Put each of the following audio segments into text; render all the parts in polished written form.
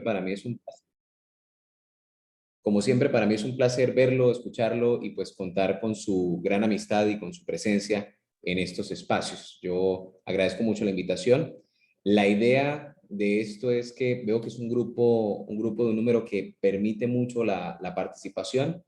para mí es un Como siempre, para mí es un placer verlo, escucharlo y pues contar con su gran amistad y con su presencia en estos espacios. Yo agradezco mucho la invitación. La idea de esto es que veo que es un grupo de un número que permite mucho la participación.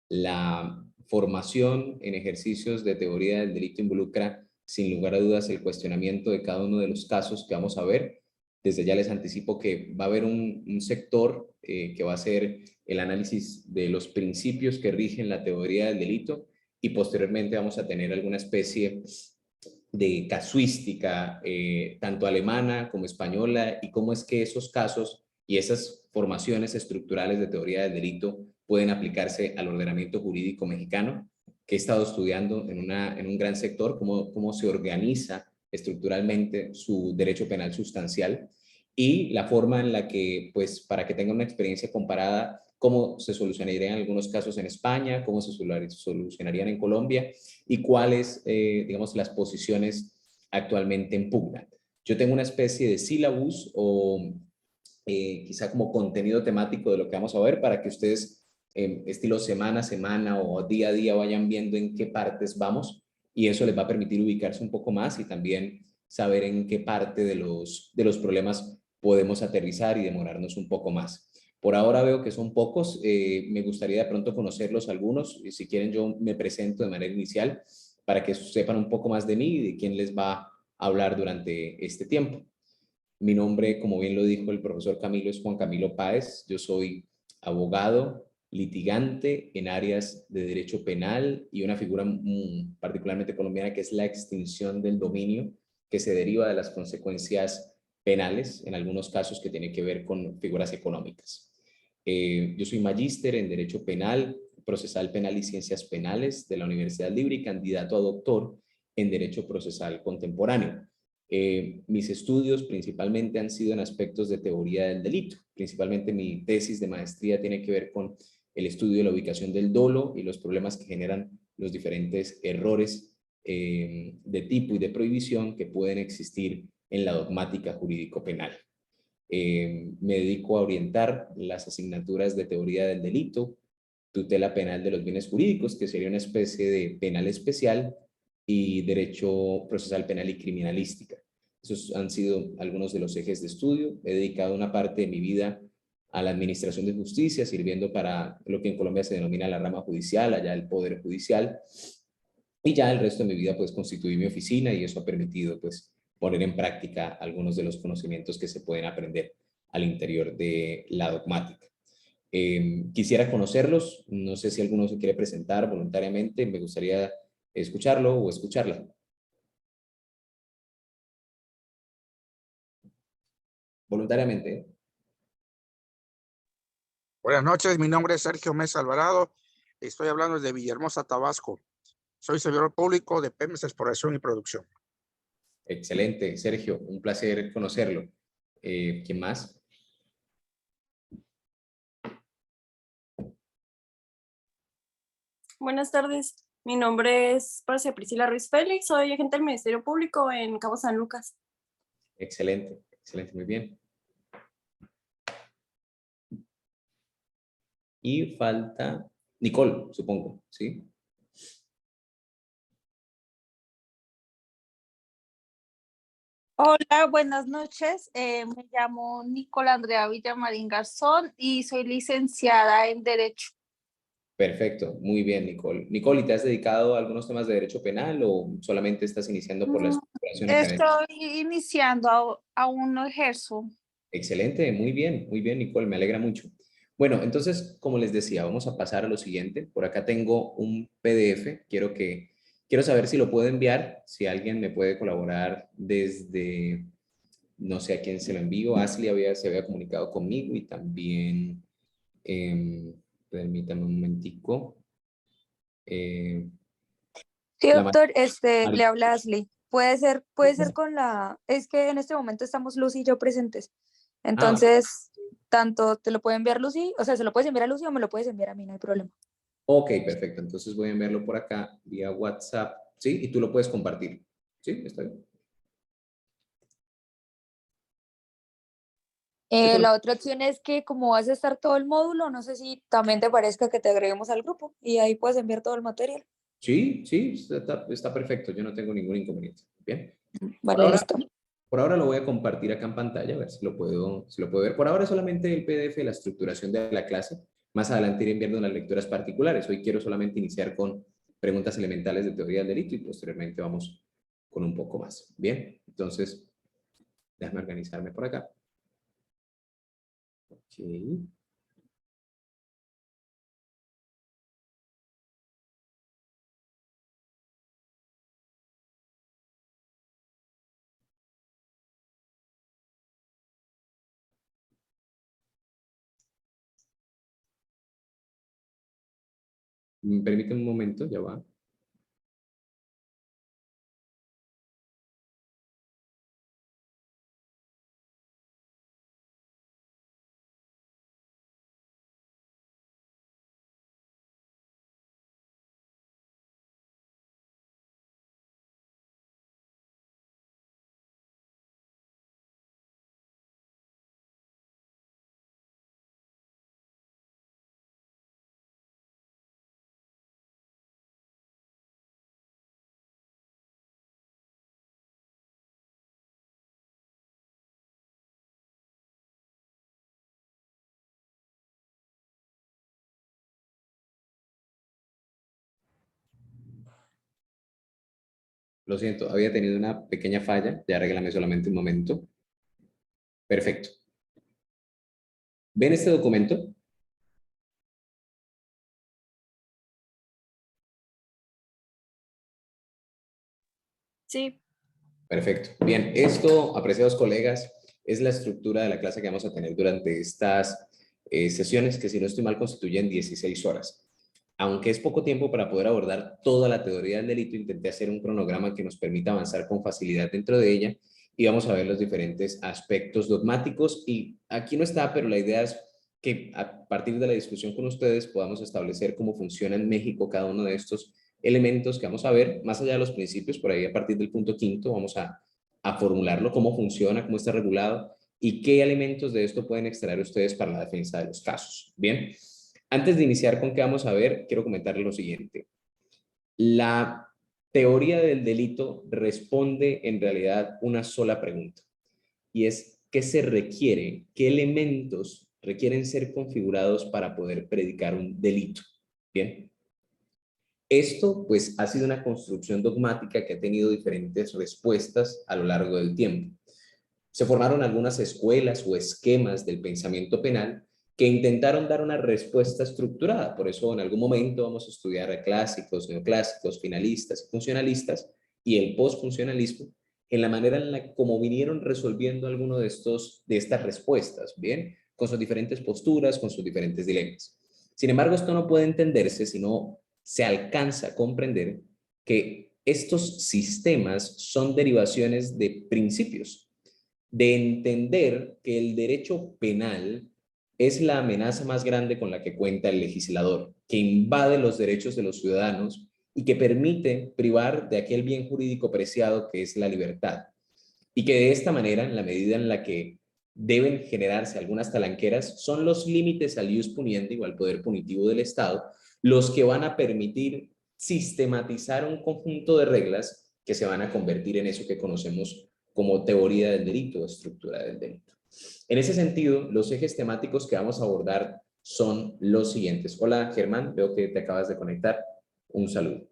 La formación en ejercicios de teoría del delito involucra, sin lugar a dudas, el cuestionamiento de cada uno de los casos que vamos a ver. Desde ya les anticipo que va a haber un sector que va a ser el análisis de los principios que rigen la teoría del delito y posteriormente vamos a tener alguna especie de casuística, tanto alemana como española, y cómo es que esos casos y esas formaciones estructurales de teoría del delito pueden aplicarse al ordenamiento jurídico mexicano, que he estado estudiando en un gran sector, cómo se organiza estructuralmente su derecho penal sustancial y la forma en la que, pues, para que tenga una experiencia comparada, cómo se solucionarían algunos casos en España, cómo se solucionarían en Colombia y cuáles, digamos, las posiciones actualmente en pugna. Yo tengo una especie de sílabus o quizá como contenido temático de lo que vamos a ver para que ustedes, estilo semana a semana o día a día, vayan viendo en qué partes vamos y eso les va a permitir ubicarse un poco más y también saber en qué parte de los problemas podemos aterrizar y demorarnos un poco más. Por ahora veo que son pocos, me gustaría de pronto conocerlos algunos, y si quieren yo me presento de manera inicial para que sepan un poco más de mí y de quién les va a hablar durante este tiempo. Mi nombre, como bien lo dijo el profesor Camilo, es Juan Camilo Páez. Yo soy abogado, litigante en áreas de derecho penal y una figura particularmente colombiana que es la extinción del dominio que se deriva de las consecuencias penales, en algunos casos que tiene que ver con figuras económicas. Yo soy magíster en Derecho Penal, Procesal Penal y Ciencias Penales de la Universidad Libre y candidato a doctor en Derecho Procesal Contemporáneo. Mis estudios principalmente han sido en aspectos de teoría del delito. Principalmente mi tesis de maestría tiene que ver con el estudio de la ubicación del dolo y los problemas que generan los diferentes errores de tipo y de prohibición que pueden existir en la dogmática jurídico-penal. Me dedico a orientar las asignaturas de teoría del delito, tutela penal de los bienes jurídicos, que sería una especie de penal especial, y derecho procesal penal y criminalística. Esos han sido algunos de los ejes de estudio. He dedicado una parte de mi vida a la administración de justicia, sirviendo para lo que en Colombia se denomina la rama judicial, allá el Poder Judicial, y ya el resto de mi vida pues constituí mi oficina y eso ha permitido pues poner en práctica algunos de los conocimientos que se pueden aprender al interior de la dogmática. Quisiera conocerlos, no sé si alguno se quiere presentar voluntariamente, me gustaría escucharlo o escucharla. Voluntariamente. Buenas noches, mi nombre es Sergio Mesa Alvarado, estoy hablando de Villahermosa, Tabasco. Soy servidor público de Pemex Exploración y Producción. Excelente, Sergio, un placer conocerlo. ¿Quién más? Buenas tardes, mi nombre es Marcia Priscila Ruiz Félix, soy agente del Ministerio Público en Cabo San Lucas. Excelente, excelente, muy bien. Y falta Nicole, supongo, ¿sí? Hola, buenas noches. Me llamo Nicola Andrea Villamarín Garzón y soy licenciada en Derecho. Perfecto, muy bien, Nicole. Nicole, ¿y te has dedicado a algunos temas de derecho penal o solamente estás iniciando por la estructuración académica? Estoy iniciando, aún no ejerzo. Excelente, muy bien, Nicole, me alegra mucho. Bueno, entonces, como les decía, vamos a pasar a lo siguiente. Por acá tengo un PDF, quiero saber si lo puedo enviar, si alguien me puede colaborar desde, no sé a quién se lo envío. Ashley se había comunicado conmigo y también, permítame un momentico. Sí, La doctor, le María. habla Ashley. Puede ser con es que en este momento estamos Lucy y yo presentes. Ah, Entonces, tanto te lo puede enviar Lucy, o sea, se lo puedes enviar a Lucy o me lo puedes enviar a mí, no hay problema. ok, perfecto. Entonces voy a enviarlo por acá vía WhatsApp, ¿sí? Y tú lo puedes compartir, ¿sí? ¿Está bien? La otra opción es que como vas a estar todo el módulo, no sé si también te parezca que te agreguemos al grupo y ahí puedes enviar todo el material. Sí, sí, está perfecto. Yo no tengo ningún inconveniente. Bien. Por Vale, ahora, listo. por ahora lo voy a compartir acá en pantalla, a ver si lo puedo ver. Por ahora solamente el PDF de la estructuración de la clase. Más adelante iré enviando las lecturas particulares. Hoy quiero solamente iniciar con preguntas elementales de teoría del delito y posteriormente vamos con un poco más. Bien, entonces, déjame organizarme por acá. Ok. Permíteme un momento, ya va. Lo siento, había tenido una pequeña falla, ya arréglame solamente un momento. Perfecto. ¿Ven este documento? Sí, Perfecto. Bien, esto, apreciados colegas, es la estructura de la clase que vamos a tener durante estas sesiones que, si no estoy mal, constituyen 16 horas. Aunque es poco tiempo para poder abordar toda la teoría del delito, intenté hacer un cronograma que nos permita avanzar con facilidad dentro de ella y vamos a ver los diferentes aspectos dogmáticos. Y aquí no está, pero la idea es que a partir de la discusión con ustedes podamos establecer cómo funciona en México cada uno de estos elementos que vamos a ver, más allá de los principios, por ahí a partir del punto quinto vamos a formularlo, cómo funciona, cómo está regulado y qué elementos de esto pueden extraer ustedes para la defensa de los casos. Bien, antes de iniciar con qué vamos a ver, quiero comentarles lo siguiente. La teoría del delito responde en realidad una sola pregunta y es ¿qué se requiere? ¿Qué elementos requieren ser configurados para poder predicar un delito? Bien. Esto, pues, ha sido una construcción dogmática que ha tenido diferentes respuestas a lo largo del tiempo. Se formaron algunas escuelas o esquemas del pensamiento penal que intentaron dar una respuesta estructurada. Por eso, en algún momento vamos a estudiar a clásicos, neoclásicos, finalistas, funcionalistas y el postfuncionalismo en la manera en la como vinieron resolviendo alguno de estas respuestas, ¿bien? Con sus diferentes posturas, con sus diferentes dilemas. Sin embargo, esto no puede entenderse si no se alcanza a comprender que estos sistemas son derivaciones de principios, de entender que el derecho penal es la amenaza más grande con la que cuenta el legislador, que invade los derechos de los ciudadanos y que permite privar de aquel bien jurídico preciado que es la libertad. Y que de esta manera, en la medida en la que deben generarse algunas talanqueras, son los límites al ius puniendi o al poder punitivo del Estado los que van a permitir sistematizar un conjunto de reglas que se van a convertir en eso que conocemos como teoría del delito o estructura del delito. En ese sentido, los ejes temáticos que vamos a abordar son los siguientes. Hola, Germán, veo que te acabas de conectar. Un saludo.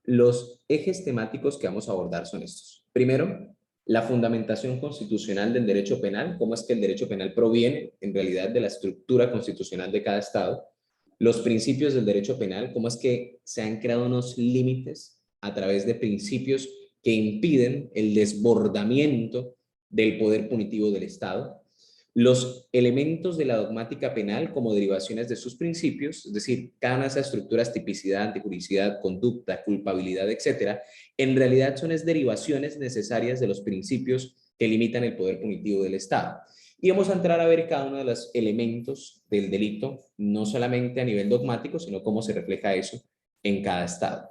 Los ejes temáticos que vamos a abordar son estos. Primero, la fundamentación constitucional del derecho penal, cómo es que el derecho penal proviene en realidad de la estructura constitucional de cada estado. Los principios del derecho penal, cómo es que se han creado unos límites a través de principios que impiden el desbordamiento del poder punitivo del Estado. Los elementos de la dogmática penal como derivaciones de sus principios, es decir, cada una de esas estructuras, tipicidad, antijuricidad, conducta, culpabilidad, etcétera, en realidad son derivaciones necesarias de los principios que limitan el poder punitivo del Estado. Y vamos a entrar a ver cada uno de los elementos del delito, no solamente a nivel dogmático, sino cómo se refleja eso en cada estado.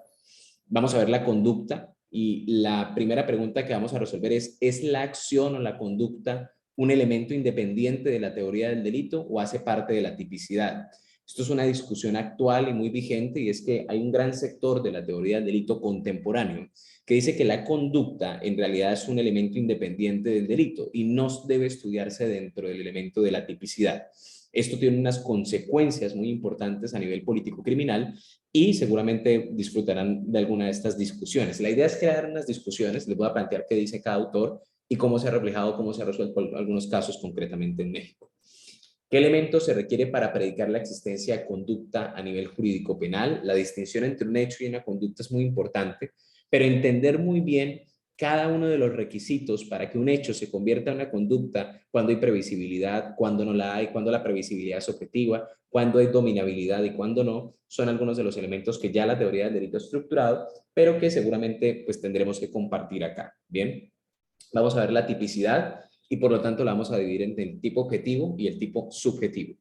Vamos a ver la conducta y la primera pregunta que vamos a resolver ¿es la acción o la conducta un elemento independiente de la teoría del delito o hace parte de la tipicidad. Esto es una discusión actual y muy vigente, y es que hay un gran sector de la teoría del delito contemporáneo que dice que la conducta en realidad es un elemento independiente del delito y no debe estudiarse dentro del elemento de la tipicidad. Esto tiene unas consecuencias muy importantes a nivel político-criminal y seguramente disfrutarán de alguna de estas discusiones. La idea es crear unas discusiones, les voy a plantear qué dice cada autor y cómo se ha reflejado, cómo se ha resuelto algunos casos concretamente en México. ¿Qué elementos se requiere para predicar la existencia de conducta a nivel jurídico penal? La distinción entre un hecho y una conducta es muy importante, pero entender muy bien cada uno de los requisitos para que un hecho se convierta en una conducta, cuando hay previsibilidad, cuando no la hay, cuando la previsibilidad es objetiva, cuando hay dominabilidad y cuando no, son algunos de los elementos que ya la teoría del delito ha estructurado, pero que seguramente pues tendremos que compartir acá. Bien, vamos a ver la tipicidad y por lo tanto la vamos a dividir entre el tipo objetivo y el tipo subjetivo.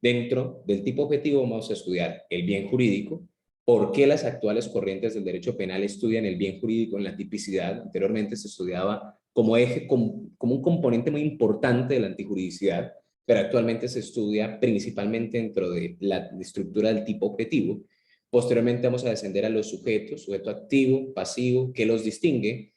Dentro del tipo objetivo vamos a estudiar el bien jurídico, por qué las actuales corrientes del derecho penal estudian el bien jurídico en la tipicidad. Anteriormente se estudiaba como eje, como un componente muy importante de la antijuridicidad, pero actualmente se estudia principalmente dentro de la estructura del tipo objetivo. Posteriormente vamos a descender a los sujetos, sujeto activo, pasivo, qué los distingue,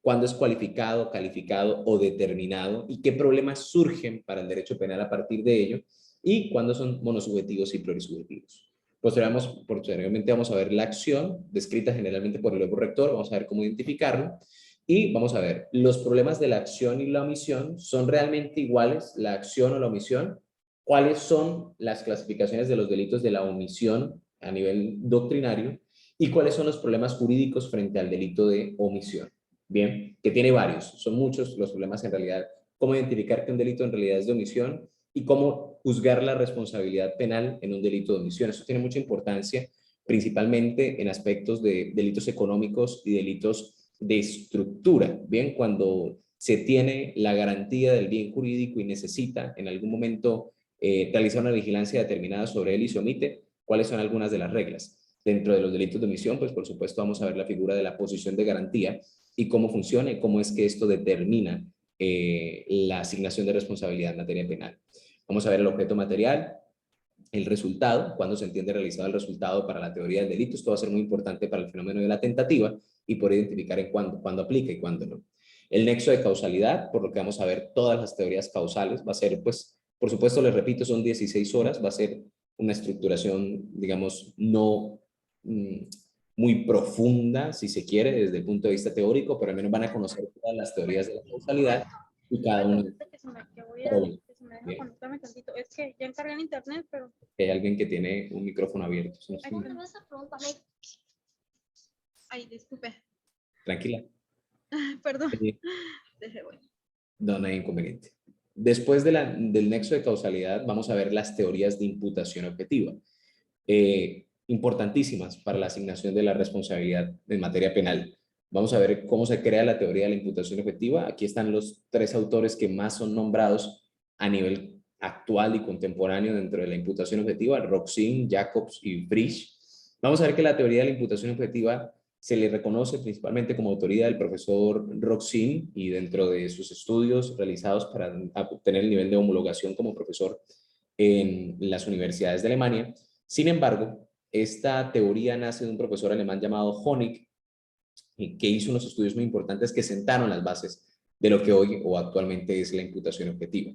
cuándo es cualificado, calificado o determinado y qué problemas surgen para el derecho penal a partir de ello, y cuándo son monosubjetivos y plurisubjetivos. Posteriormente vamos a ver la acción, descrita generalmente por el verbo rector, vamos a ver cómo identificarlo, y vamos a ver, ¿los problemas de la acción y la omisión son realmente iguales, la acción o la omisión? ¿Cuáles son las clasificaciones de los delitos de la omisión a nivel doctrinario? ¿Y cuáles son los problemas jurídicos frente al delito de omisión? Bien, que tiene varios, son muchos los problemas en realidad. Cómo identificar que un delito en realidad es de omisión y cómo juzgar la responsabilidad penal en un delito de omisión. Eso tiene mucha importancia, principalmente en aspectos de delitos económicos y delitos de estructura. Bien, cuando se tiene la garantía del bien jurídico y necesita en algún momento realizar una vigilancia determinada sobre él y se omite, ¿cuáles son algunas de las reglas? Dentro de los delitos de omisión, pues por supuesto vamos a ver la figura de la posición de garantía y cómo funciona y cómo es que esto determina la asignación de responsabilidad en materia penal. Vamos a ver el objeto material, el resultado, cuándo se entiende realizado el resultado para la teoría del delito. Esto va a ser muy importante para el fenómeno de la tentativa y poder identificar en cuándo aplica y cuándo no. El nexo de causalidad, por lo que vamos a ver todas las teorías causales, va a ser, pues, por supuesto, les repito, son 16 horas, va a ser una estructuración, digamos, no muy profunda, si se quiere, desde el punto de vista teórico, pero al menos van a conocer todas las teorías de la causalidad y cada uno. Conectarme tantito. Es que ya encargué en internet, pero... Hay alguien que tiene un micrófono abierto. Ay, disculpe. Tranquila. Perdón. No hay inconveniente. Después del nexo de causalidad, vamos a ver las teorías de imputación objetiva. Importantísimas para la asignación de la responsabilidad en materia penal. Vamos a ver cómo se crea la teoría de la imputación objetiva. Aquí están los tres autores que más son nombrados a nivel actual y contemporáneo dentro de la imputación objetiva: Roxin, Jacobs y Frisch. Vamos a ver que la teoría de la imputación objetiva se le reconoce principalmente como autoría del profesor Roxin, y dentro de sus estudios realizados para obtener el nivel de homologación como profesor en las universidades de Alemania. Sin embargo, esta teoría nace de un profesor alemán llamado Honig, que hizo unos estudios muy importantes que sentaron las bases de lo que hoy o actualmente es la imputación objetiva.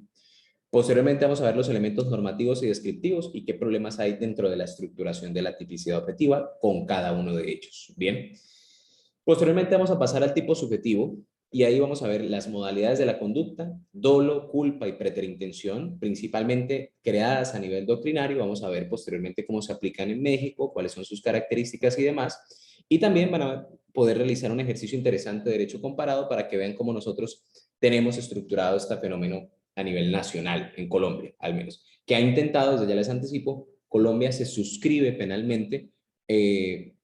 Posteriormente vamos a ver los elementos normativos y descriptivos y qué problemas hay dentro de la estructuración de la tipicidad objetiva con cada uno de ellos. Bien. Posteriormente vamos a pasar al tipo subjetivo y ahí vamos a ver las modalidades de la conducta, dolo, culpa y preterintención, principalmente creadas a nivel doctrinario. Vamos a ver posteriormente cómo se aplican en México, cuáles son sus características y demás. Y también van a poder realizar un ejercicio interesante de derecho comparado para que vean cómo nosotros tenemos estructurado este fenómeno a nivel nacional, en Colombia al menos, que ha intentado, desde ya les anticipo, Colombia se suscribe penalmente,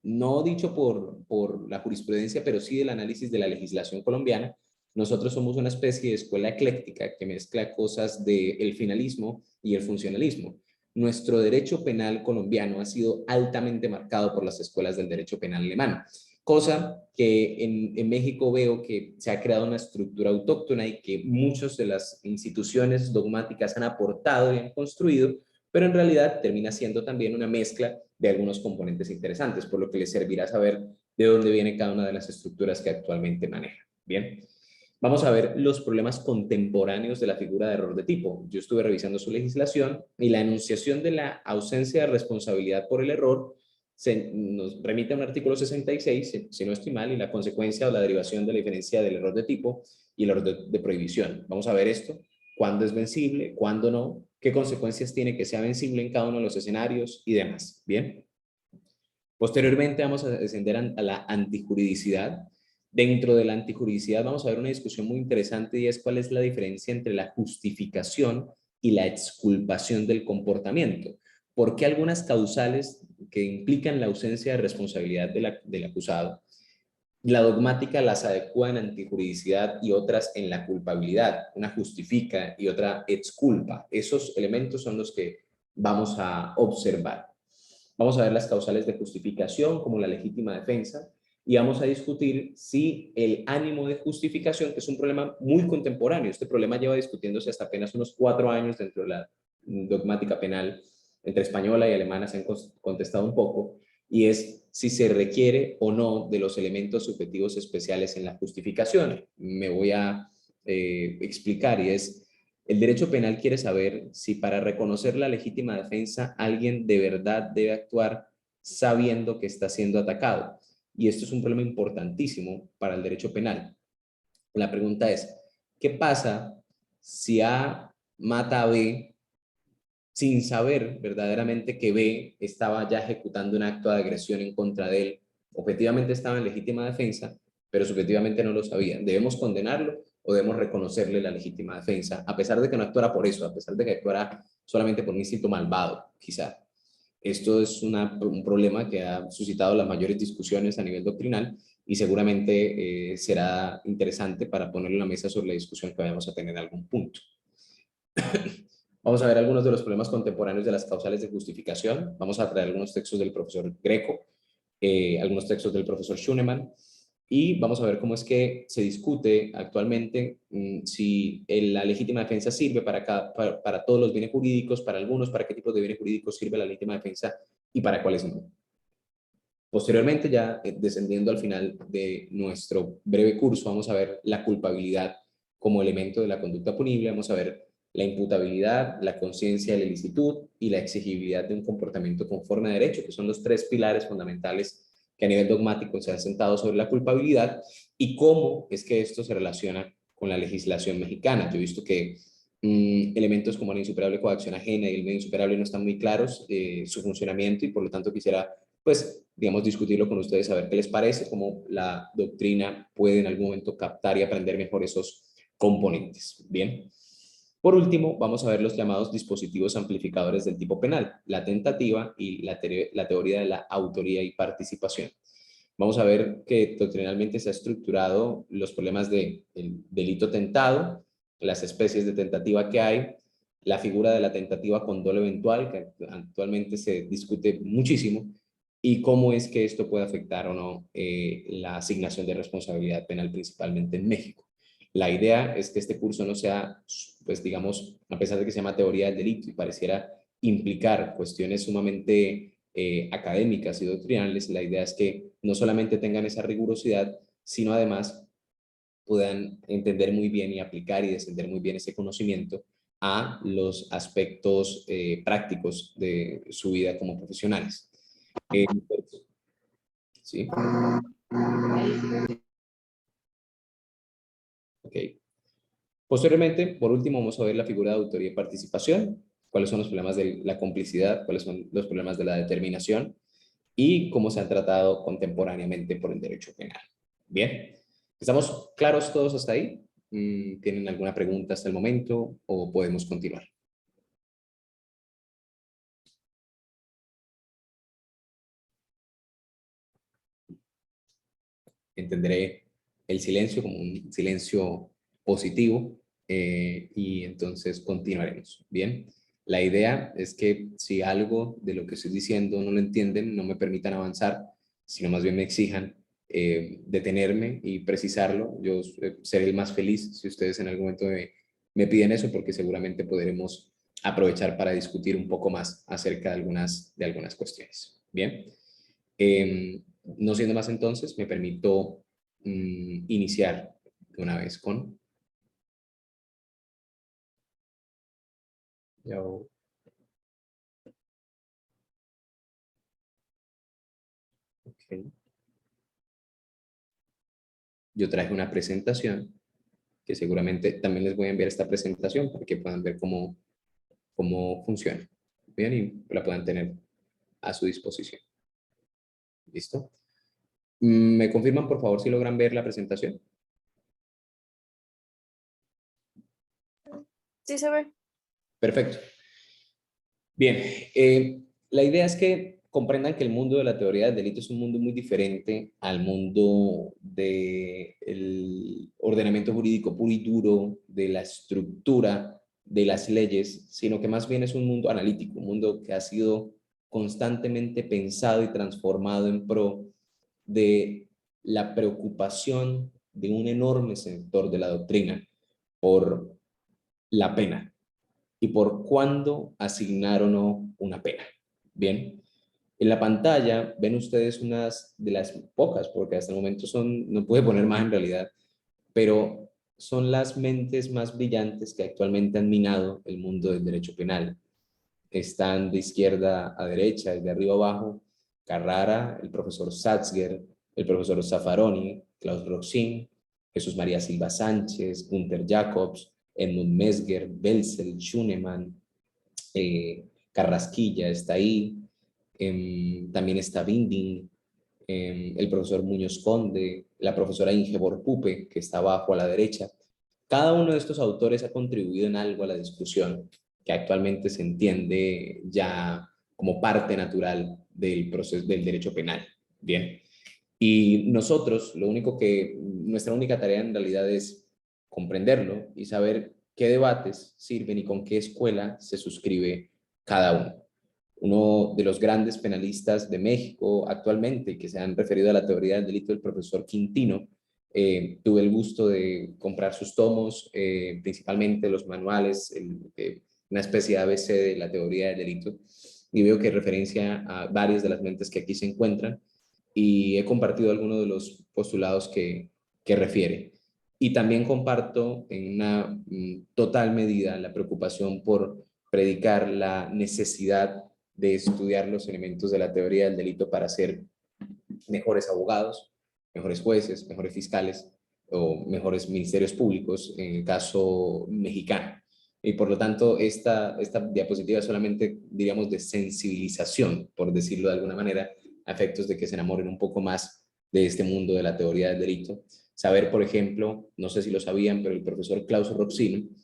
no dicho por la jurisprudencia, pero sí del análisis de la legislación colombiana. Nosotros somos una especie de escuela ecléctica que mezcla cosas del finalismo y el funcionalismo. Nuestro derecho penal colombiano ha sido altamente marcado por las escuelas del derecho penal alemán. cosa que en México veo que se ha creado una estructura autóctona y que muchas de las instituciones dogmáticas han aportado y han construido, pero en realidad termina siendo también una mezcla de algunos componentes interesantes, por lo que les servirá saber de dónde viene cada una de las estructuras que actualmente maneja. Bien, vamos a ver los problemas contemporáneos de la figura de error de tipo. Yo estuve revisando su legislación y la enunciación de la ausencia de responsabilidad por el error nos remite a un artículo 66, si no estoy mal, y la consecuencia o la derivación de la diferencia del error de tipo y el error de prohibición. Vamos a ver esto, cuándo es vencible, cuándo no, qué consecuencias tiene que sea vencible en cada uno de los escenarios y demás. Bien. Posteriormente vamos a descender a la antijuridicidad. Dentro de la antijuridicidad vamos a ver una discusión muy interesante y es cuál es la diferencia entre la justificación y la exculpación del comportamiento. ¿Por qué algunas causales que implican la ausencia de responsabilidad del acusado, la dogmática las adecua en antijuridicidad y otras en la culpabilidad? Una justifica y otra exculpa. Esos elementos son los que vamos a observar. Vamos a ver las causales de justificación como la legítima defensa y vamos a discutir si el ánimo de justificación, que es un problema muy contemporáneo, este problema lleva discutiéndose hasta apenas unos 4 años dentro de la dogmática penal, entre española y alemana se han contestado un poco, y es si se requiere o no de los elementos subjetivos especiales en la justificación. Me voy a explicar, y es: el derecho penal quiere saber si para reconocer la legítima defensa alguien de verdad debe actuar sabiendo que está siendo atacado. Y esto es un problema importantísimo para el derecho penal. La pregunta es, ¿qué pasa si A mata a B sin saber verdaderamente que B estaba ya ejecutando un acto de agresión en contra de él? Objetivamente estaba en legítima defensa, pero subjetivamente no lo sabía. ¿Debemos condenarlo o debemos reconocerle la legítima defensa, a pesar de que no actuara por eso, a pesar de que actuara solamente por un instinto malvado, quizá? Esto es un problema que ha suscitado las mayores discusiones a nivel doctrinal y seguramente será interesante para ponerlo en la mesa sobre la discusión que vayamos a tener en algún punto. Vamos a ver algunos de los problemas contemporáneos de las causales de justificación. Vamos a traer algunos textos del profesor Greco, algunos textos del profesor Schunemann, y vamos a ver cómo es que se discute actualmente si la legítima defensa sirve para todos los bienes jurídicos, para algunos, para qué tipo de bienes jurídicos sirve la legítima defensa y para cuáles no. Posteriormente, ya descendiendo al final de nuestro breve curso, vamos a ver la culpabilidad como elemento de la conducta punible, vamos a ver la imputabilidad, la conciencia de la ilicitud y la exigibilidad de un comportamiento conforme a derecho, que son los 3 pilares fundamentales que a nivel dogmático se han sentado sobre la culpabilidad, y cómo es que esto se relaciona con la legislación mexicana. Yo he visto que elementos como la insuperable coacción ajena y el medio insuperable no están muy claros su funcionamiento, y por lo tanto quisiera, pues, digamos, discutirlo con ustedes, a ver qué les parece, cómo la doctrina puede en algún momento captar y aprender mejor esos componentes. Bien. Por último, vamos a ver los llamados dispositivos amplificadores del tipo penal, la tentativa y la teoría de la autoría y participación. Vamos a ver que doctrinalmente se ha estructurado los problemas del delito tentado, las especies de tentativa que hay, la figura de la tentativa con dolo eventual, que actualmente se discute muchísimo, y cómo es que esto puede afectar o no la asignación de responsabilidad penal, principalmente en México. La idea es que este curso no sea, pues digamos, a pesar de que se llama teoría del delito y pareciera implicar cuestiones sumamente académicas y doctrinales, la idea es que no solamente tengan esa rigurosidad, sino además puedan entender muy bien y aplicar y descender muy bien ese conocimiento a los aspectos prácticos de su vida como profesionales. ¿Sí? Ok. Posteriormente, por último, vamos a ver la figura de autoría y participación, cuáles son los problemas de la complicidad, cuáles son los problemas de la determinación y cómo se han tratado contemporáneamente por el derecho penal. Bien, ¿estamos claros todos hasta ahí? ¿Tienen alguna pregunta hasta el momento o podemos continuar? Entenderé el silencio como un silencio positivo y entonces continuaremos. Bien, la idea es que si algo de lo que estoy diciendo no lo entienden, no me permitan avanzar, sino más bien me exijan detenerme y precisarlo. Yo seré el más feliz si ustedes en algún momento me piden eso, porque seguramente podremos aprovechar para discutir un poco más acerca de algunas cuestiones. Bien, no siendo más entonces, me permito iniciar de una vez con... Okay. Yo traje una presentación que seguramente también les voy a enviar esta presentación para que puedan ver cómo funciona. Bien, y la puedan tener a su disposición. ¿Listo? ¿Me confirman, por favor, si logran ver la presentación? Sí se ve. Perfecto. Bien, la idea es que comprendan que el mundo de la teoría del delito es un mundo muy diferente al mundo del ordenamiento jurídico puro y duro, de la estructura de las leyes, sino que más bien es un mundo analítico, un mundo que ha sido constantemente pensado y transformado en pro de la preocupación de un enorme sector de la doctrina por la pena y por cuándo asignar o no una pena. Bien, en la pantalla ven ustedes unas de las pocas, porque hasta el momento no puede poner más en realidad, pero son las mentes más brillantes que actualmente han minado el mundo del derecho penal. Están de izquierda a derecha, de arriba abajo, Carrara, el profesor Satzger, el profesor Zaffaroni, Klaus Roxin, Jesús María Silva Sánchez, Gunther Jacobs, Edmund Mesger, Belzel, Schunemann, Carrasquilla está ahí, también está Binding, el profesor Muñoz Conde, la profesora Ingeborg Pupe, que está abajo a la derecha. Cada uno de estos autores ha contribuido en algo a la discusión, que actualmente se entiende ya como parte natural del proceso del derecho penal. Bien. Y nosotros, nuestra única tarea en realidad es comprenderlo y saber qué debates sirven y con qué escuela se suscribe cada uno. Uno de los grandes penalistas de México actualmente que se han referido a la teoría del delito, el profesor Quintino, tuve el gusto de comprar sus tomos, principalmente los manuales, una especie de ABC de la teoría del delito, y veo que referencia a varias de las mentes que aquí se encuentran, y he compartido algunos de los postulados que refiere. Y también comparto en una total medida la preocupación por predicar la necesidad de estudiar los elementos de la teoría del delito para ser mejores abogados, mejores jueces, mejores fiscales o mejores ministerios públicos en el caso mexicano. Y por lo tanto, esta diapositiva es solamente, diríamos, de sensibilización, por decirlo de alguna manera, a efectos de que se enamoren un poco más de este mundo de la teoría del delito. Saber, por ejemplo, no sé si lo sabían, pero el profesor Klaus Roxin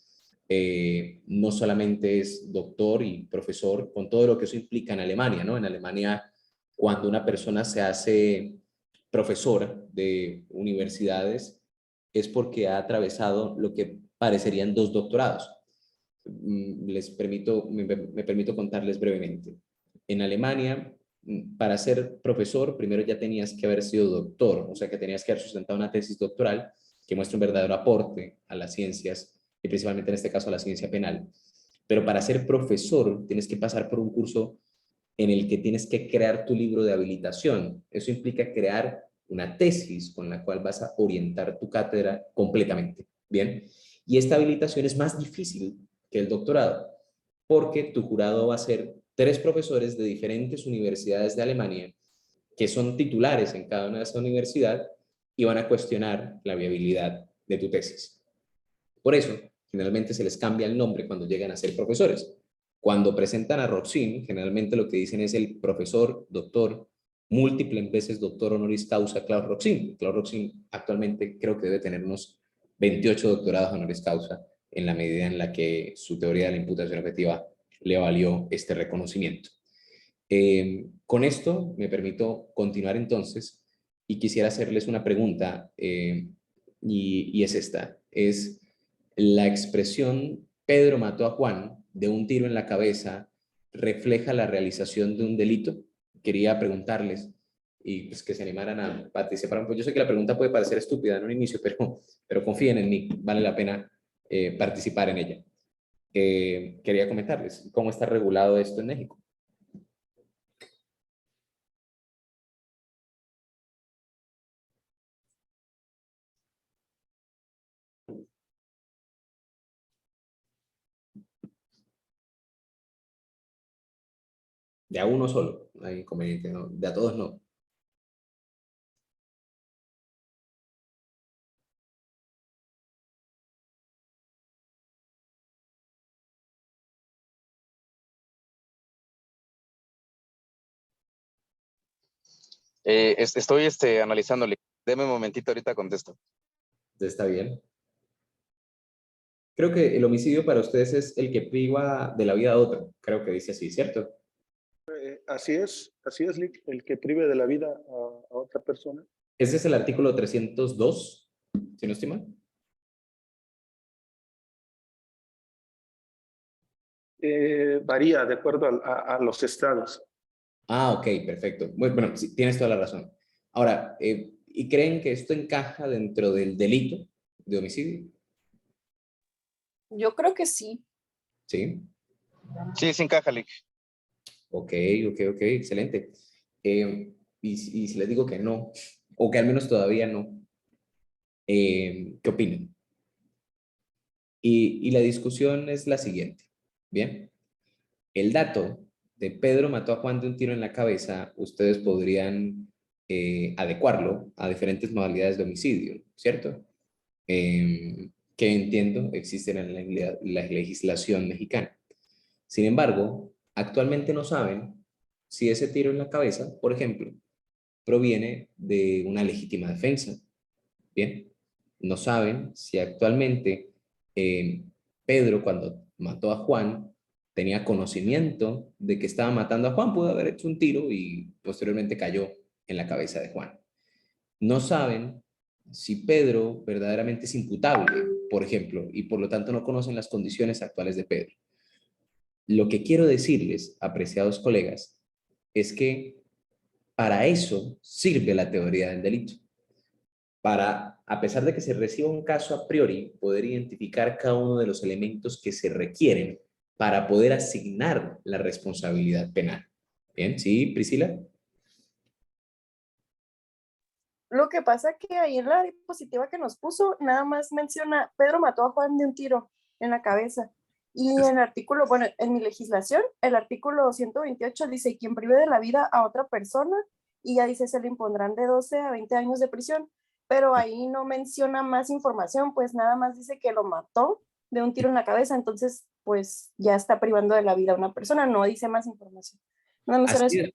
no solamente es doctor y profesor, con todo lo que eso implica en Alemania, ¿no? En Alemania, cuando una persona se hace profesora de universidades, es porque ha atravesado lo que parecerían 2 doctorados. Me permito contarles brevemente. En Alemania, para ser profesor, primero ya tenías que haber sido doctor, o sea que tenías que haber sustentado una tesis doctoral que muestra un verdadero aporte a las ciencias, y principalmente en este caso a la ciencia penal. Pero para ser profesor tienes que pasar por un curso en el que tienes que crear tu libro de habilitación. Eso implica crear una tesis con la cual vas a orientar tu cátedra completamente. Bien, y esta habilitación es más difícil que el doctorado, porque tu jurado va a ser 3 profesores de diferentes universidades de Alemania que son titulares en cada una de esas universidades y van a cuestionar la viabilidad de tu tesis. Por eso, generalmente se les cambia el nombre cuando llegan a ser profesores. Cuando presentan a Roxin, generalmente lo que dicen es el profesor, doctor, múltiples veces doctor honoris causa Klaus Roxin. Klaus Roxin actualmente creo que debe tener unos 28 doctorados honoris causa en la medida en la que su teoría de la imputación efectiva le valió este reconocimiento. Con esto me permito continuar entonces y quisiera hacerles una pregunta y es esta. Es la expresión Pedro mató a Juan de un tiro en la cabeza refleja la realización de un delito. Quería preguntarles, y pues que se animaran a participar. Pues yo sé que la pregunta puede parecer estúpida en un inicio, pero confíen en mí, vale la pena participar en ella. Quería comentarles cómo está regulado esto en México. De a uno solo, no hay inconveniente, ¿no? De a todos no. Estoy analizándole. Deme un momentito, ahorita contesto. Está bien. Creo que el homicidio para ustedes es el que priva de la vida a otro. Creo que dice así, ¿cierto? Así es, Lick, el que prive de la vida a otra persona. Ese es el artículo 302, si no estoy mal. Varía de acuerdo a los estados. Ah, ok, perfecto. Bueno, sí, tienes toda la razón. Ahora, ¿y creen que esto encaja dentro del delito de homicidio? Yo creo que sí. Sí. Sí, sí encaja, Lick. Ok, excelente. Y si les digo que no, o que al menos todavía no, ¿qué opinan? Y la discusión es la siguiente. Bien, el dato de Pedro mató a Juan de un tiro en la cabeza, ustedes podrían adecuarlo a diferentes modalidades de homicidio, ¿cierto? Que entiendo existen en la legislación mexicana. Sin embargo, actualmente no saben si ese tiro en la cabeza, por ejemplo, proviene de una legítima defensa. Bien, no saben si actualmente Pedro, cuando mató a Juan, tenía conocimiento de que estaba matando a Juan, pudo haber hecho un tiro y posteriormente cayó en la cabeza de Juan. No saben si Pedro verdaderamente es imputable, por ejemplo, y por lo tanto no conocen las condiciones actuales de Pedro. Lo que quiero decirles, apreciados colegas, es que para eso sirve la teoría del delito. Para, a pesar de que se reciba un caso a priori, poder identificar cada uno de los elementos que se requieren para poder asignar la responsabilidad penal. Bien, ¿sí, Priscila? Lo que pasa que ahí en la diapositiva que nos puso, nada más menciona, Pedro mató a Juan de un tiro en la cabeza. Y en el artículo, bueno, en mi legislación, el artículo 128 dice, quien prive de la vida a otra persona, y ya dice, se le impondrán de 12 a 20 años de prisión. Pero ahí no menciona más información, pues nada más dice que lo mató de un tiro en la cabeza, entonces pues ya está privando de la vida a una persona, no dice más información. No menciona eso.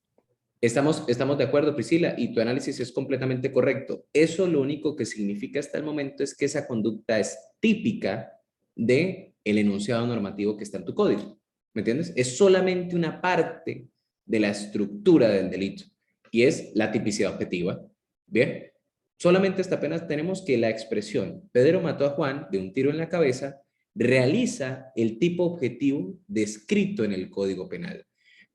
Estamos de acuerdo, Priscila, y tu análisis es completamente correcto. Eso lo único que significa hasta el momento es que esa conducta es típica del enunciado normativo que está en tu código. ¿Me entiendes? Es solamente una parte de la estructura del delito y es la tipicidad objetiva. Bien, solamente hasta apenas tenemos que la expresión Pedro mató a Juan de un tiro en la cabeza realiza el tipo objetivo descrito en el Código Penal.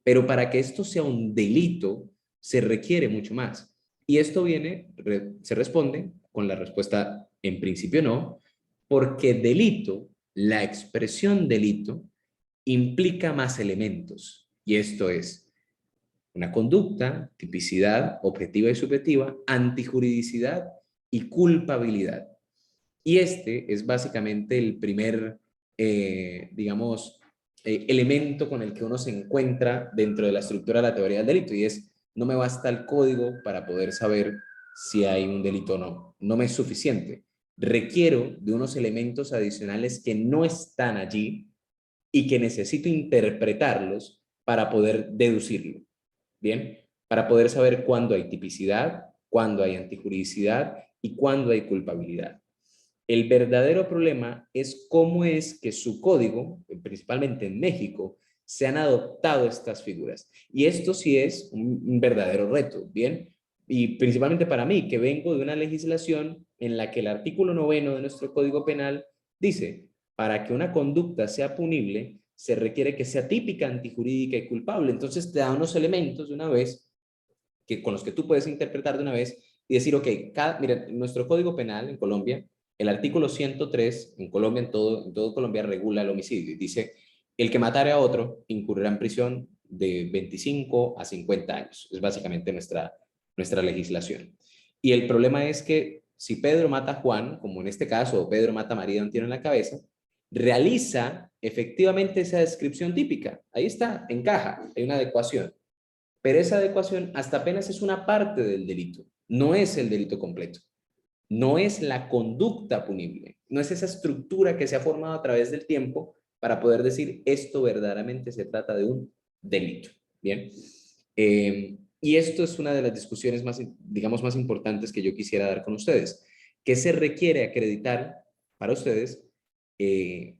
Pero para que esto sea un delito, se requiere mucho más. Y esto se responde con la respuesta en principio no, porque delito, la expresión delito, implica más elementos. Y esto es una conducta, tipicidad, objetiva y subjetiva, antijuridicidad y culpabilidad. Y este es básicamente el primer, digamos, elemento con el que uno se encuentra dentro de la estructura de la teoría del delito, y es, no me basta el código para poder saber si hay un delito o no. No me es suficiente. Requiero de unos elementos adicionales que no están allí y que necesito interpretarlos para poder deducirlo. Bien, para poder saber cuándo hay tipicidad, cuándo hay antijuridicidad y cuándo hay culpabilidad. El verdadero problema es cómo es que su código, principalmente en México, se han adoptado estas figuras. Y esto sí es un verdadero reto, ¿bien? Y principalmente para mí, que vengo de una legislación en la que el artículo 9 de nuestro Código Penal dice, para que una conducta sea punible, se requiere que sea típica, antijurídica y culpable. Entonces te da unos elementos de una vez con los que tú puedes interpretar de una vez y decir, ok, mira, nuestro Código Penal en Colombia, el artículo 103 en Colombia, en todo Colombia regula el homicidio y dice, el que matare a otro incurrirá en prisión de 25 a 50 años. Es básicamente nuestra legislación. Y el problema es que si Pedro mata a Juan, como en este caso, o Pedro mata a María de un tiro en la cabeza, realiza efectivamente esa descripción típica. Ahí está, encaja, hay una adecuación. Pero esa adecuación hasta apenas es una parte del delito, no es el delito completo. No es la conducta punible, no es esa estructura que se ha formado a través del tiempo para poder decir esto verdaderamente se trata de un delito. Bien. Y esto es una de las discusiones más, digamos, más importantes que yo quisiera dar con ustedes. ¿Qué se requiere acreditar para ustedes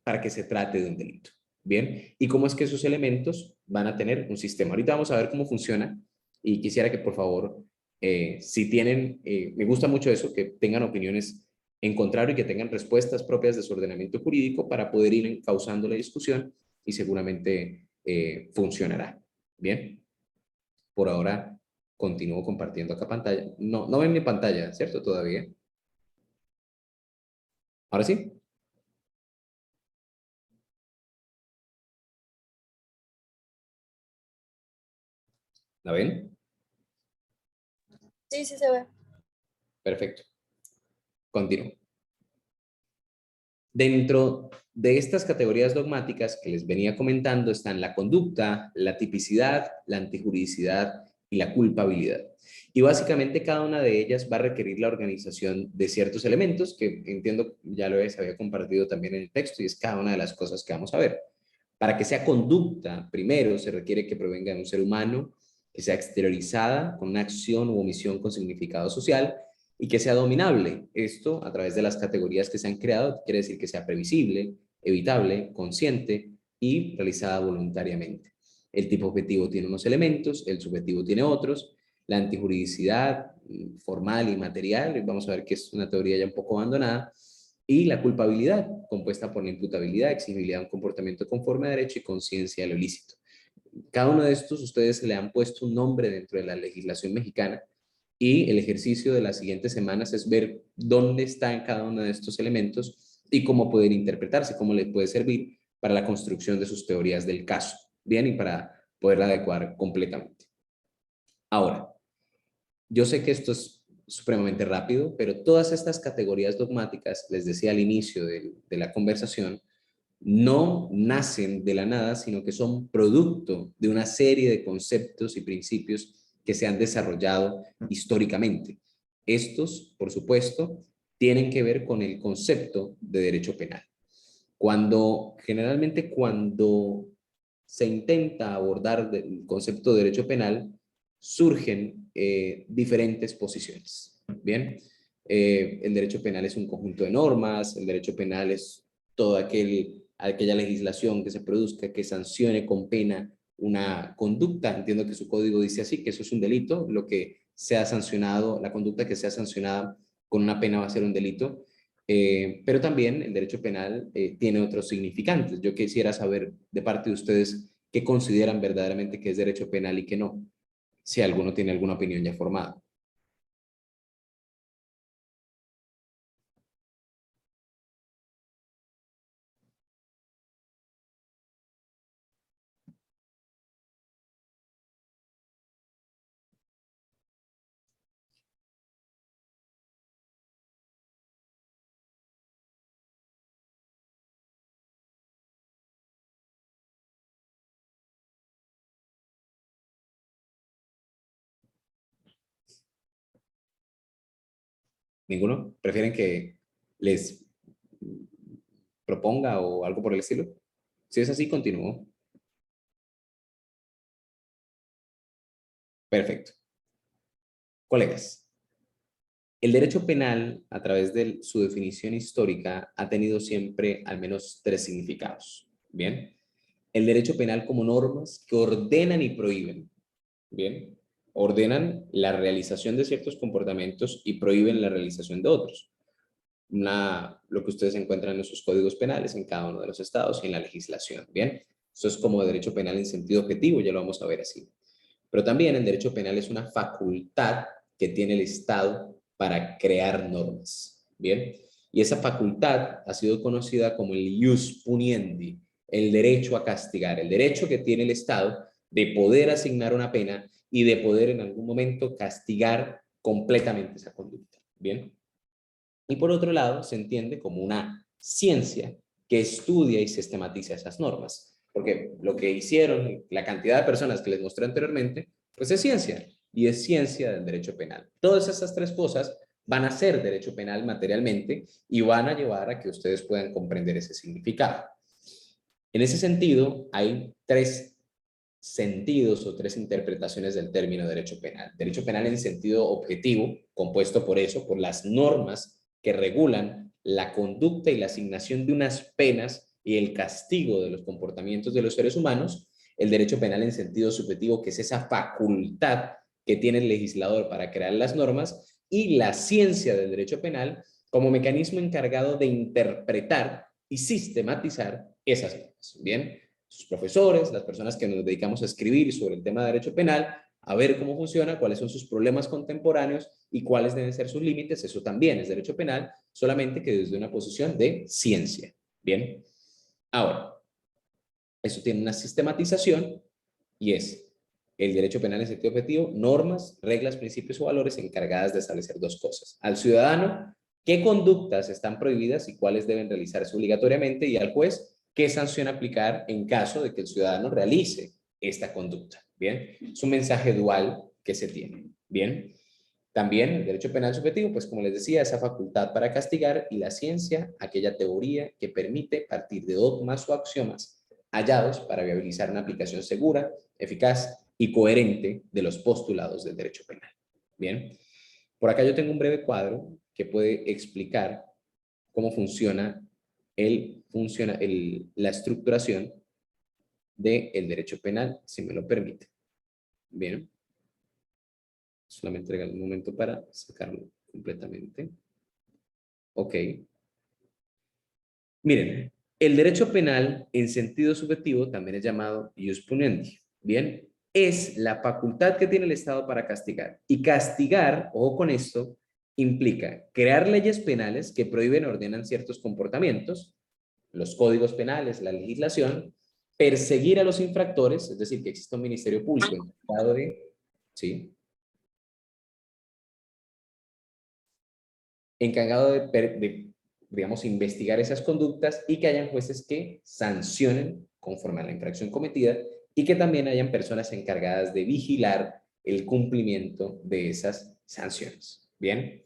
para que se trate de un delito? Bien. ¿Y cómo es que esos elementos van a tener un sistema? Ahorita vamos a ver cómo funciona y quisiera que por favor, si tienen, me gusta mucho eso, que tengan opiniones en contrario y que tengan respuestas propias de su ordenamiento jurídico para poder ir encauzando la discusión y seguramente funcionará. Bien. Por ahora continúo compartiendo acá pantalla. No ven mi pantalla, ¿cierto? Todavía. ¿Ahora sí? ¿La ven? Sí, sí se ve. Perfecto. Continúo. Dentro de estas categorías dogmáticas que les venía comentando están la conducta, la tipicidad, la antijuridicidad y la culpabilidad. Y básicamente cada una de ellas va a requerir la organización de ciertos elementos que entiendo ya lo había compartido también en el texto y es cada una de las cosas que vamos a ver. Para que sea conducta, primero se requiere que provenga de un ser humano, que sea exteriorizada con una acción u omisión con significado social y que sea dominable. Esto, a través de las categorías que se han creado, quiere decir que sea previsible, evitable, consciente y realizada voluntariamente. El tipo objetivo tiene unos elementos, el subjetivo tiene otros, la antijuridicidad formal y material, vamos a ver que es una teoría ya un poco abandonada, y la culpabilidad, compuesta por la imputabilidad, exigibilidad de un comportamiento conforme a derecho y conciencia de lo ilícito. Cada uno de estos ustedes le han puesto un nombre dentro de la legislación mexicana y el ejercicio de las siguientes semanas es ver dónde están cada uno de estos elementos y cómo poder interpretarse, cómo les puede servir para la construcción de sus teorías del caso, bien, y para poderla adecuar completamente. Ahora, yo sé que esto es supremamente rápido, pero todas estas categorías dogmáticas, les decía al inicio de la conversación, no nacen de la nada, sino que son producto de una serie de conceptos y principios que se han desarrollado históricamente. Estos, por supuesto, tienen que ver con el concepto de derecho penal. Generalmente cuando se intenta abordar el concepto de derecho penal, surgen diferentes posiciones. Bien, el derecho penal es un conjunto de normas, el derecho penal es toda aquella legislación que se produzca que sancione con pena una conducta. Entiendo que su código dice así, que eso es un delito, lo que sea sancionado, la conducta que sea sancionada con una pena va a ser un delito. Pero también el derecho penal tiene otros significantes. Yo quisiera saber de parte de ustedes qué consideran verdaderamente que es derecho penal y qué no, si alguno tiene alguna opinión ya formada. ¿Ninguno? ¿Prefieren que les proponga o algo por el estilo? Si es así, continúo. Perfecto. Colegas, el derecho penal, a través de su definición histórica, ha tenido siempre al menos tres significados. Bien. El derecho penal como normas que ordenan y prohíben. Bien. Ordenan la realización de ciertos comportamientos y prohíben la realización de otros. Lo que ustedes encuentran en sus códigos penales en cada uno de los estados y en la legislación. Bien. Eso es como derecho penal en sentido objetivo, ya lo vamos a ver así. Pero también el derecho penal es una facultad que tiene el Estado para crear normas. Bien, y esa facultad ha sido conocida como el ius puniendi, el derecho a castigar, el derecho que tiene el Estado de poder asignar una pena y de poder en algún momento castigar completamente esa conducta. Bien, y por otro lado se entiende como una ciencia que estudia y sistematiza esas normas, porque lo que hicieron, la cantidad de personas que les mostré anteriormente, pues es ciencia, y es ciencia del derecho penal. Todas esas tres cosas van a ser derecho penal materialmente y van a llevar a que ustedes puedan comprender ese significado. En ese sentido, hay tres sentidos o tres interpretaciones del término derecho penal. Derecho penal en sentido objetivo, compuesto por eso, por las normas que regulan la conducta y la asignación de unas penas y el castigo de los comportamientos de los seres humanos. El derecho penal en sentido subjetivo, que es esa facultad que tiene el legislador para crear las normas, y la ciencia del derecho penal como mecanismo encargado de interpretar y sistematizar esas normas. Bien, sus profesores, las personas que nos dedicamos a escribir sobre el tema de derecho penal, a ver cómo funciona, cuáles son sus problemas contemporáneos y cuáles deben ser sus límites. Eso también es derecho penal, solamente que desde una posición de ciencia. Bien, ahora, eso tiene una sistematización y es el derecho penal en sentido objetivo, normas, reglas, principios o valores encargadas de establecer dos cosas. Al ciudadano, qué conductas están prohibidas y cuáles deben realizarse obligatoriamente, y al juez, qué sanción aplicar en caso de que el ciudadano realice esta conducta. Bien, es un mensaje dual que se tiene. Bien, también el derecho penal subjetivo, pues como les decía, esa facultad para castigar, y la ciencia, aquella teoría que permite partir de dogmas o axiomas hallados para viabilizar una aplicación segura, eficaz y coherente de los postulados del derecho penal. Bien, por acá yo tengo un breve cuadro que puede explicar cómo funciona la estructuración del derecho penal, si me lo permite. Bien, solamente regalo un momento para sacarlo completamente. Ok. Miren, el derecho penal en sentido subjetivo también es llamado ius puniendi. Bien, es la facultad que tiene el Estado para castigar. Y castigar, ojo con esto, implica crear leyes penales que prohíben o ordenan ciertos comportamientos, los códigos penales, la legislación, perseguir a los infractores, es decir, que exista un ministerio público encargado de, ¿sí?, encargado de, digamos, investigar esas conductas, y que hayan jueces que sancionen conforme a la infracción cometida, y que también hayan personas encargadas de vigilar el cumplimiento de esas sanciones. Bien,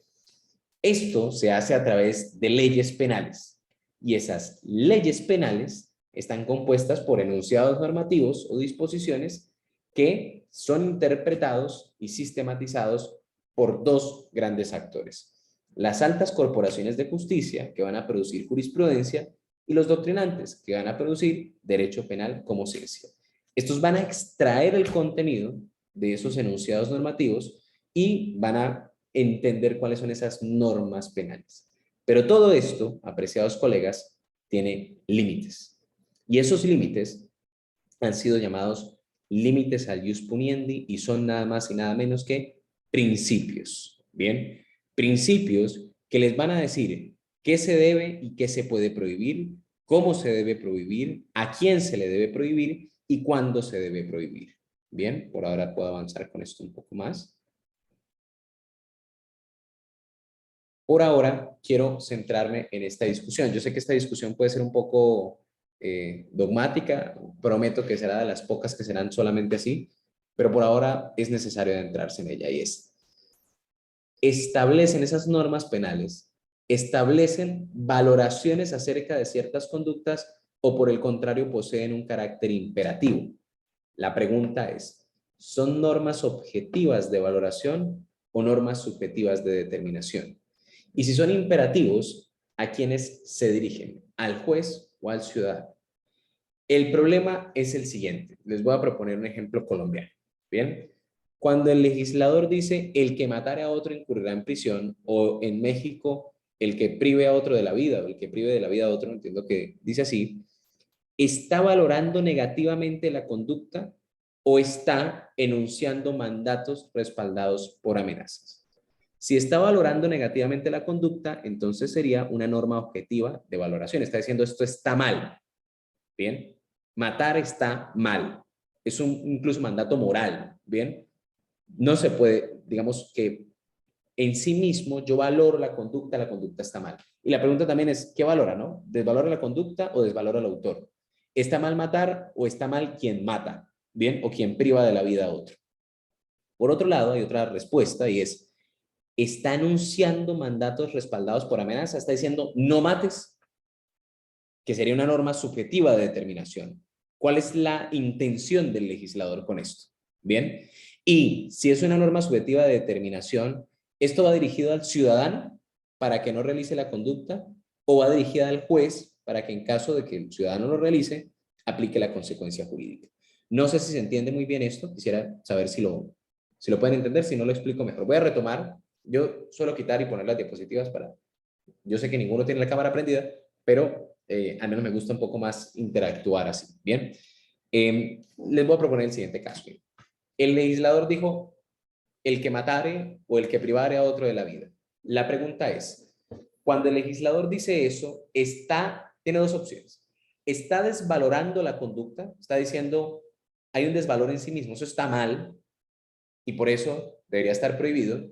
esto se hace a través de leyes penales, y esas leyes penales están compuestas por enunciados normativos o disposiciones que son interpretados y sistematizados por dos grandes actores: las altas corporaciones de justicia, que van a producir jurisprudencia, y los doctrinantes, que van a producir derecho penal como ciencia. Estos van a extraer el contenido de esos enunciados normativos y van a entender cuáles son esas normas penales. Pero todo esto, apreciados colegas, tiene límites. Y esos límites han sido llamados límites al ius puniendi, y son nada más y nada menos que principios. Bien, principios que les van a decir qué se debe y qué se puede prohibir, cómo se debe prohibir, a quién se le debe prohibir y cuándo se debe prohibir. Bien, por ahora puedo avanzar con esto un poco más. Por ahora quiero centrarme en esta discusión. Yo sé que esta discusión puede ser un poco dogmática, prometo que será de las pocas que serán solamente así, pero por ahora es necesario adentrarse en ella, y establecen esas normas penales, establecen valoraciones acerca de ciertas conductas, o por el contrario poseen un carácter imperativo. La pregunta es, ¿son normas objetivas de valoración o normas subjetivas de determinación? Y si son imperativos, ¿a quiénes se dirigen? ¿Al juez o al ciudadano? El problema es el siguiente. Les voy a proponer un ejemplo colombiano. Bien, cuando el legislador dice el que matare a otro incurrirá en prisión, o en México el que prive a otro de la vida, o el que prive de la vida a otro, entiendo que dice así, ¿está valorando negativamente la conducta o está enunciando mandatos respaldados por amenazas. Si está valorando negativamente la conducta, entonces sería una norma objetiva de valoración. Está diciendo esto está mal. Bien, matar está mal. Es un incluso mandato moral. Bien, no se puede, digamos que en sí mismo yo valoro la conducta está mal. Y la pregunta también es, ¿qué valora, no? ¿Desvalora la conducta o desvalora al autor? ¿Está mal matar o está mal quien mata? Bien, o quien priva de la vida a otro. Por otro lado, hay otra respuesta y es, ¿está anunciando mandatos respaldados por amenaza? ¿Está diciendo no mates? Que sería una norma subjetiva de determinación. ¿Cuál es la intención del legislador con esto? Bien, y si es una norma subjetiva de determinación, ¿esto va dirigido al ciudadano para que no realice la conducta o va dirigida al juez para que en caso de que el ciudadano lo realice, aplique la consecuencia jurídica? No sé si se entiende muy bien esto, quisiera saber si lo pueden entender, si no lo explico mejor. Voy a retomar, yo suelo quitar y poner las diapositivas para... Yo sé que ninguno tiene la cámara prendida, pero al menos me gusta un poco más interactuar así. Bien, les voy a proponer el siguiente caso. El legislador dijo, el que matare o el que privare a otro de la vida. La pregunta es, cuando el legislador dice eso, tiene dos opciones. Está desvalorando la conducta, está diciendo, hay un desvalor en sí mismo, eso está mal y por eso debería estar prohibido.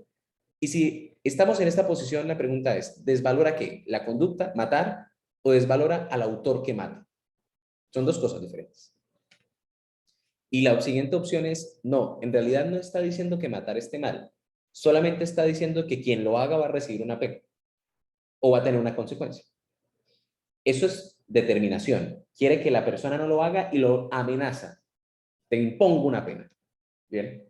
Y si estamos en esta posición, la pregunta es, ¿desvalora qué? ¿La conducta, matar, o desvalora al autor que mata? Son dos cosas diferentes. Y la siguiente opción es, no, en realidad no está diciendo que matar esté mal, solamente está diciendo que quien lo haga va a recibir una pena o va a tener una consecuencia. Eso es determinación. Quiere que la persona no lo haga y lo amenaza. Te impongo una pena. Bien.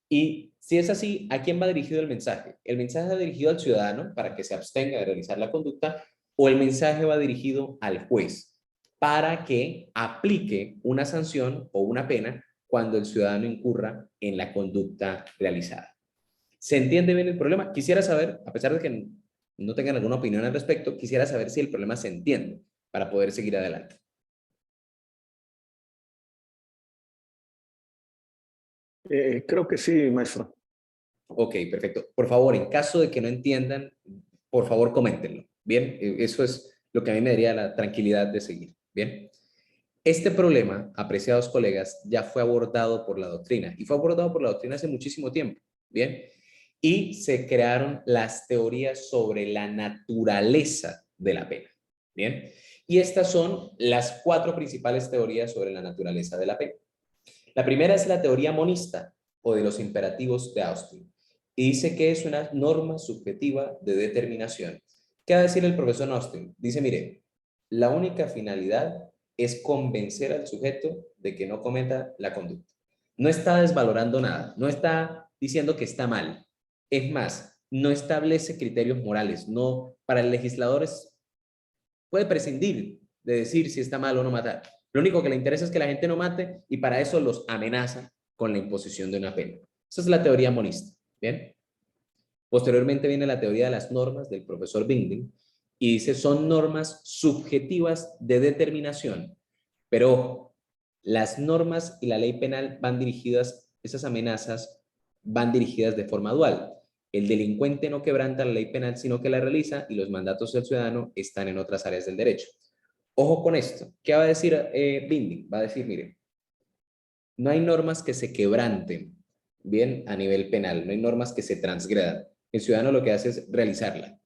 Y si es así, ¿a quién va dirigido el mensaje? ¿El mensaje va dirigido al ciudadano para que se abstenga de realizar la conducta o el mensaje va dirigido al juez para que aplique una sanción o una pena cuando el ciudadano incurra en la conducta realizada? ¿Se entiende bien el problema? Quisiera saber, a pesar de que no tengan alguna opinión al respecto, quisiera saber si el problema se entiende para poder seguir adelante. Creo que sí, maestro. Ok, perfecto. Por favor, en caso de que no entiendan, por favor, coméntenlo. Bien, eso es lo que a mí me daría la tranquilidad de seguir. Bien. Este problema, apreciados colegas, ya fue abordado por la doctrina y fue abordado por la doctrina hace muchísimo tiempo. Bien. Y se crearon las teorías sobre la naturaleza de la pena. Bien. Y estas son las 4 principales teorías sobre la naturaleza de la pena. La primera es la teoría monista o de los imperativos de Austin. Y dice que es una norma subjetiva de determinación. ¿Qué va a decir el profesor Austin? Dice, mire, la única finalidad es convencer al sujeto de que no cometa la conducta. No está desvalorando nada, no está diciendo que está mal. Es más, no establece criterios morales. No, para el legislador puede prescindir de decir si está mal o no matar. Lo único que le interesa es que la gente no mate y para eso los amenaza con la imposición de una pena. Esa es la teoría monista. ¿Bien? Posteriormente viene la teoría de las normas del profesor Binding y dice son normas subjetivas de determinación. Pero ojo, las normas y la ley penal van dirigidas, esas amenazas van dirigidas de forma dual. El delincuente no quebranta la ley penal, sino que la realiza y los mandatos del ciudadano están en otras áreas del derecho. Ojo con esto. ¿Qué va a decir Binding? Va a decir, mire, no hay normas que se quebranten, bien, a nivel penal, no hay normas que se transgredan. El ciudadano lo que hace es realizarla.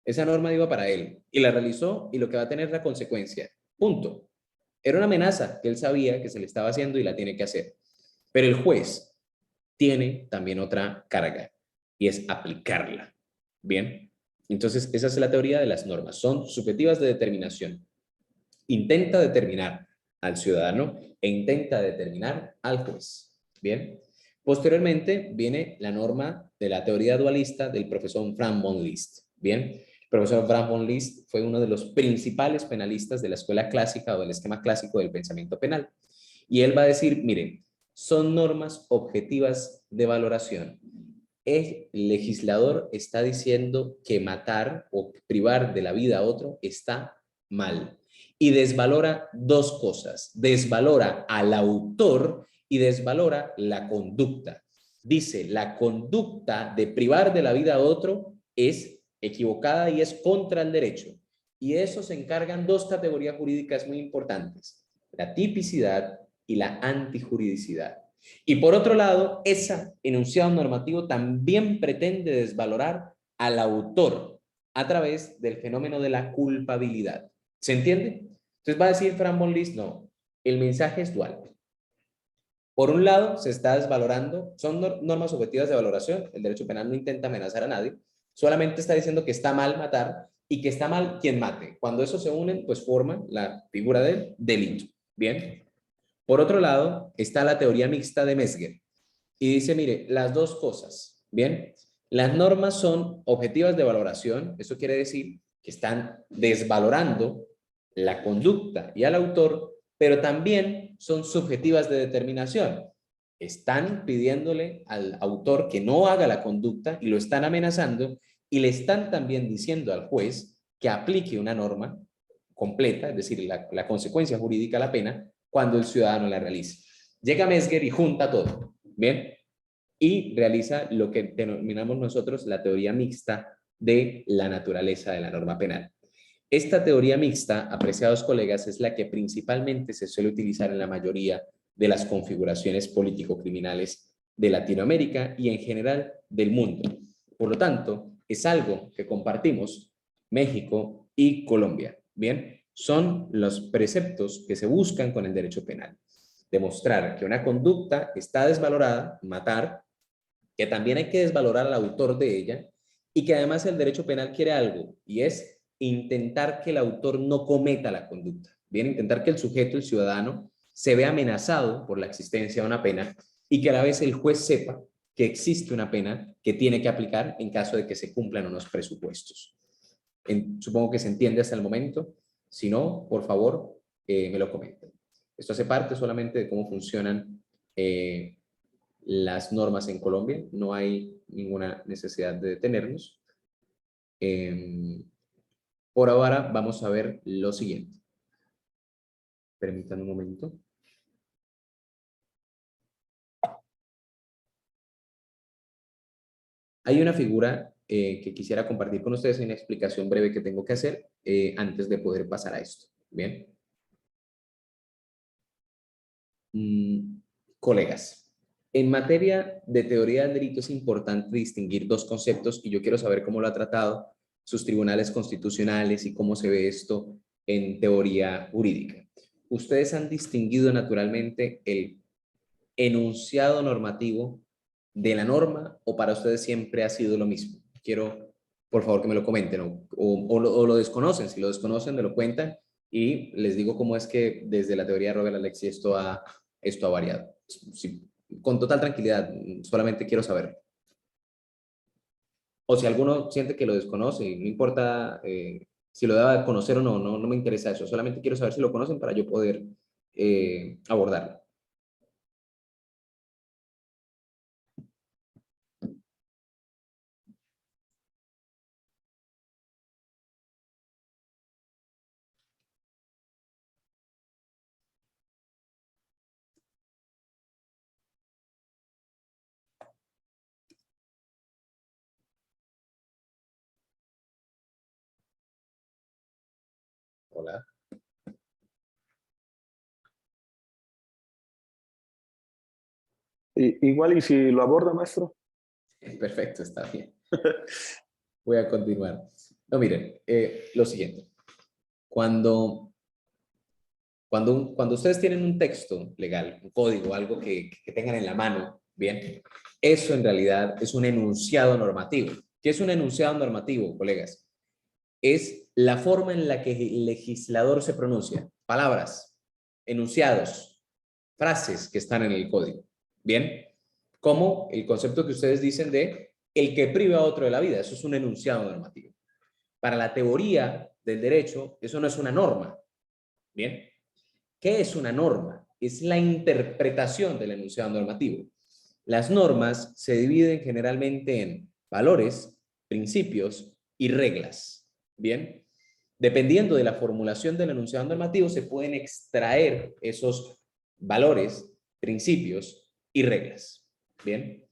Esa norma iba para él y la realizó y lo que va a tener es la consecuencia. Punto. Era una amenaza que él sabía que se le estaba haciendo y la tiene que hacer. Pero el juez tiene también otra carga y es aplicarla. Bien. Entonces, esa es la teoría de las normas. Son subjetivas de determinación. Intenta determinar al ciudadano e intenta determinar al juez. Bien. Posteriormente viene la norma de la teoría dualista del profesor Frank von Liszt. Bien. El profesor Frank von Liszt fue uno de los principales penalistas de la escuela clásica o del esquema clásico del pensamiento penal. Y él va a decir, miren, son normas objetivas de valoración. El legislador está diciendo que matar o privar de la vida a otro está mal. Y desvalora dos cosas. Desvalora al autor y desvalora la conducta. Dice, la conducta de privar de la vida a otro es equivocada y es contra el derecho. Y de eso se encargan dos categorías jurídicas muy importantes, la tipicidad y la antijuridicidad. Y por otro lado, ese enunciado normativo también pretende desvalorar al autor a través del fenómeno de la culpabilidad. ¿Se entiende? Entonces va a decir Fran von Liszt, no, el mensaje es dual. Por un lado, se está desvalorando, son normas objetivas de valoración, el derecho penal no intenta amenazar a nadie, solamente está diciendo que está mal matar y que está mal quien mate. Cuando esos se unen, pues forman la figura del delito. Bien. Por otro lado, está la teoría mixta de Mesger y dice, mire, las dos cosas, bien, las normas son objetivas de valoración, eso quiere decir que están desvalorando la conducta y al autor, pero también son subjetivas de determinación. Están pidiéndole al autor que no haga la conducta y lo están amenazando y le están también diciendo al juez que aplique una norma completa, es decir, la consecuencia jurídica, la pena, cuando el ciudadano la realice. Llega Mesger y junta todo, ¿bien? Y realiza lo que denominamos nosotros la teoría mixta de la naturaleza de la norma penal. Esta teoría mixta, apreciados colegas, es la que principalmente se suele utilizar en la mayoría de las configuraciones político-criminales de Latinoamérica y en general del mundo. Por lo tanto, es algo que compartimos México y Colombia. Bien, son los preceptos que se buscan con el derecho penal. Demostrar que una conducta está desvalorada, matar, que también hay que desvalorar al autor de ella y que además el derecho penal quiere algo y es intentar que el autor no cometa la conducta. Bien, intentar que el sujeto, el ciudadano, se vea amenazado por la existencia de una pena y que a la vez el juez sepa que existe una pena que tiene que aplicar en caso de que se cumplan unos presupuestos. Supongo que se entiende hasta el momento. Si no, por favor, me lo comenten. Esto hace parte solamente de cómo funcionan las normas en Colombia. No hay ninguna necesidad de detenernos. Por ahora vamos a ver lo siguiente. Permítanme un momento. Hay una figura que quisiera compartir con ustedes, una explicación breve que tengo que hacer antes de poder pasar a esto. Bien. Colegas, en materia de teoría del delito es importante distinguir dos conceptos y yo quiero saber cómo lo ha tratado sus tribunales constitucionales y cómo se ve esto en teoría jurídica. Ustedes han distinguido naturalmente el enunciado normativo de la norma o para ustedes siempre ha sido lo mismo. Quiero, por favor, que me lo comenten o lo desconocen. Si lo desconocen, me lo cuentan y les digo cómo es que desde la teoría de Robert Alexy esto ha variado. Sí, con total tranquilidad, solamente quiero saber. O si alguno siente que lo desconoce, no importa si lo deba conocer o no, no me interesa eso. Solamente quiero saber si lo conocen para yo poder abordarlo. Hola. Igual y si lo aborda, maestro. Perfecto, está bien. Voy a continuar. No, miren, lo siguiente. Cuando ustedes tienen un texto legal, un código, algo que tengan en la mano, bien, eso en realidad es un enunciado normativo. ¿Qué es un enunciado normativo, colegas? Es la forma en la que el legislador se pronuncia. Palabras, enunciados, frases que están en el código. Bien, como el concepto que ustedes dicen de el que priva a otro de la vida. Eso es un enunciado normativo. Para la teoría del derecho, eso no es una norma. Bien, ¿qué es una norma? Es la interpretación del enunciado normativo. Las normas se dividen generalmente en valores, principios y reglas. Bien, dependiendo de la formulación del enunciado normativo se pueden extraer esos valores, principios y reglas. Bien,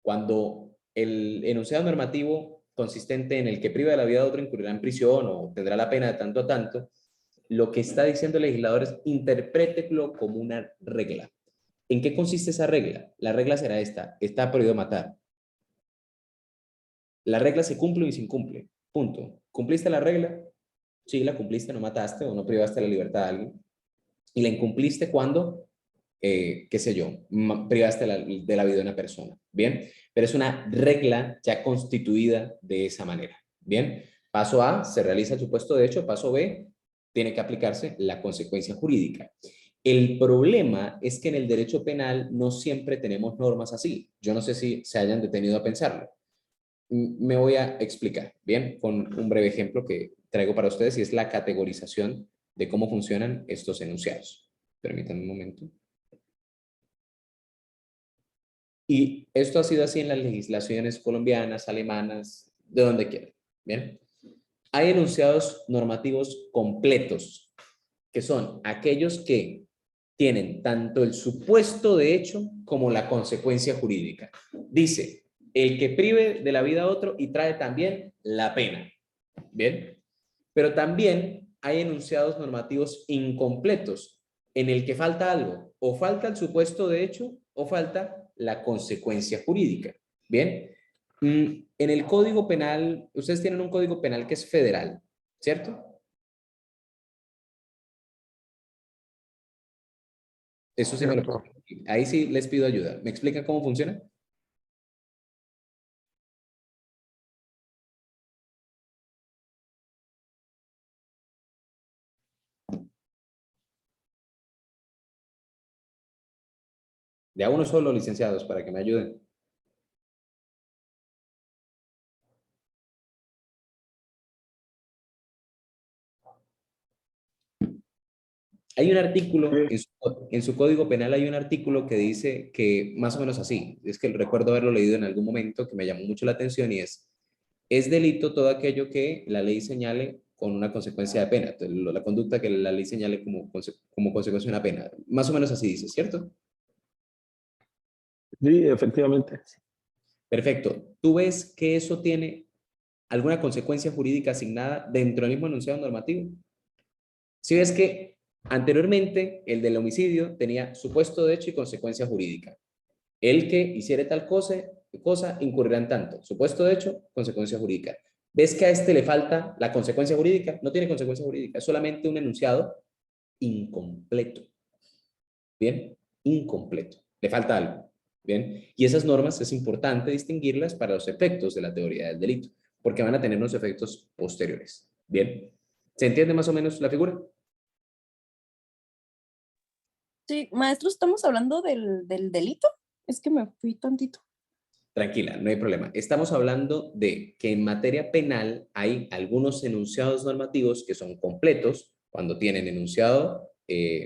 cuando el enunciado normativo consistente en el que priva de la vida de otro incurrirá en prisión o tendrá la pena de tanto a tanto, lo que está diciendo el legislador es interprételo como una regla. ¿En qué consiste esa regla? La regla será esta: está prohibido matar. La regla se cumple y se incumple. Punto. ¿Cumpliste la regla? Sí, la cumpliste, no mataste o no privaste la libertad de alguien. Y la incumpliste cuando, qué sé yo, privaste de la vida de una persona. Bien, pero es una regla ya constituida de esa manera. Bien, paso A, se realiza el supuesto de hecho. Paso B, tiene que aplicarse la consecuencia jurídica. El problema es que en el derecho penal no siempre tenemos normas así. Yo no sé si se hayan detenido a pensarlo. Me voy a explicar, bien, con un breve ejemplo que traigo para ustedes, y es la categorización de cómo funcionan estos enunciados. Permítanme un momento. Y esto ha sido así en las legislaciones colombianas, alemanas, de donde quieran. Bien. Hay enunciados normativos completos, que son aquellos que tienen tanto el supuesto de hecho como la consecuencia jurídica. Dice, el que prive de la vida a otro y trae también la pena. Bien. Pero también hay enunciados normativos incompletos, en el que falta algo, o falta el supuesto de hecho, o falta la consecuencia jurídica. Bien, en el Código Penal, ustedes tienen un Código Penal que es federal, ¿cierto? Eso sí me lo... Cierto. Ahí sí les pido ayuda. ¿Me explican cómo funciona? De a uno solo, licenciados, para que me ayuden. Hay un artículo, en su Código Penal hay un artículo que dice que más o menos así, es que recuerdo haberlo leído en algún momento que me llamó mucho la atención, y es delito todo aquello que la ley señale con una consecuencia de pena. Entonces, la conducta que la ley señale como consecuencia de una pena. Más o menos así dice, ¿cierto? Sí, efectivamente. Perfecto. ¿Tú ves que eso tiene alguna consecuencia jurídica asignada dentro del mismo enunciado normativo? Si ves que anteriormente el del homicidio tenía supuesto de hecho y consecuencia jurídica. El que hiciere tal cosa incurrirá en tanto. Supuesto de hecho, consecuencia jurídica. ¿Ves que a este le falta la consecuencia jurídica? No tiene consecuencia jurídica, es solamente un enunciado incompleto. ¿Bien? Incompleto. Le falta algo. ¿Bien? Y esas normas es importante distinguirlas para los efectos de la teoría del delito, porque van a tener unos efectos posteriores. ¿Bien? ¿Se entiende más o menos la figura? Sí, maestro, estamos hablando del delito. Es que me fui tantito. Tranquila, no hay problema. Estamos hablando de que en materia penal hay algunos enunciados normativos que son completos cuando tienen enunciado,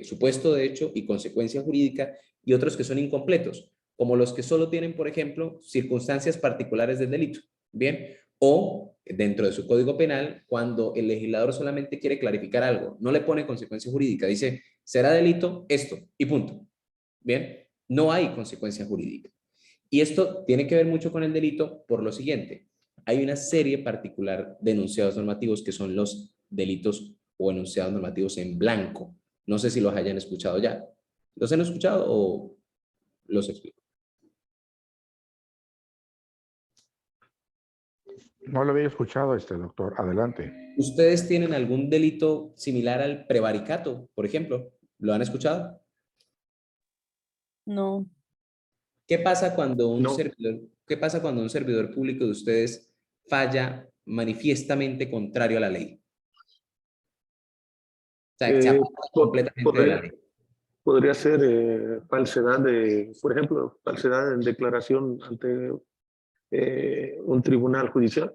supuesto de hecho y consecuencia jurídica, y otros que son incompletos, como los que solo tienen, por ejemplo, circunstancias particulares del delito. Bien, o dentro de su Código Penal, cuando el legislador solamente quiere clarificar algo, no le pone consecuencia jurídica, dice, será delito esto y punto. Bien, no hay consecuencia jurídica. Y esto tiene que ver mucho con el delito por lo siguiente. Hay una serie particular de enunciados normativos que son los delitos o enunciados normativos en blanco. No sé si los hayan escuchado ya. ¿Los han escuchado o los explico? No lo había escuchado, doctor. Adelante. ¿Ustedes tienen algún delito similar al prevaricato, por ejemplo? ¿Lo han escuchado? No. ¿Qué pasa cuando No. qué pasa cuando un servidor público de ustedes falla manifiestamente contrario a la ley? O sea, se aparta completamente de la Podría, ley. podría ser falsedad por ejemplo, falsedad en declaración ante un tribunal judicial.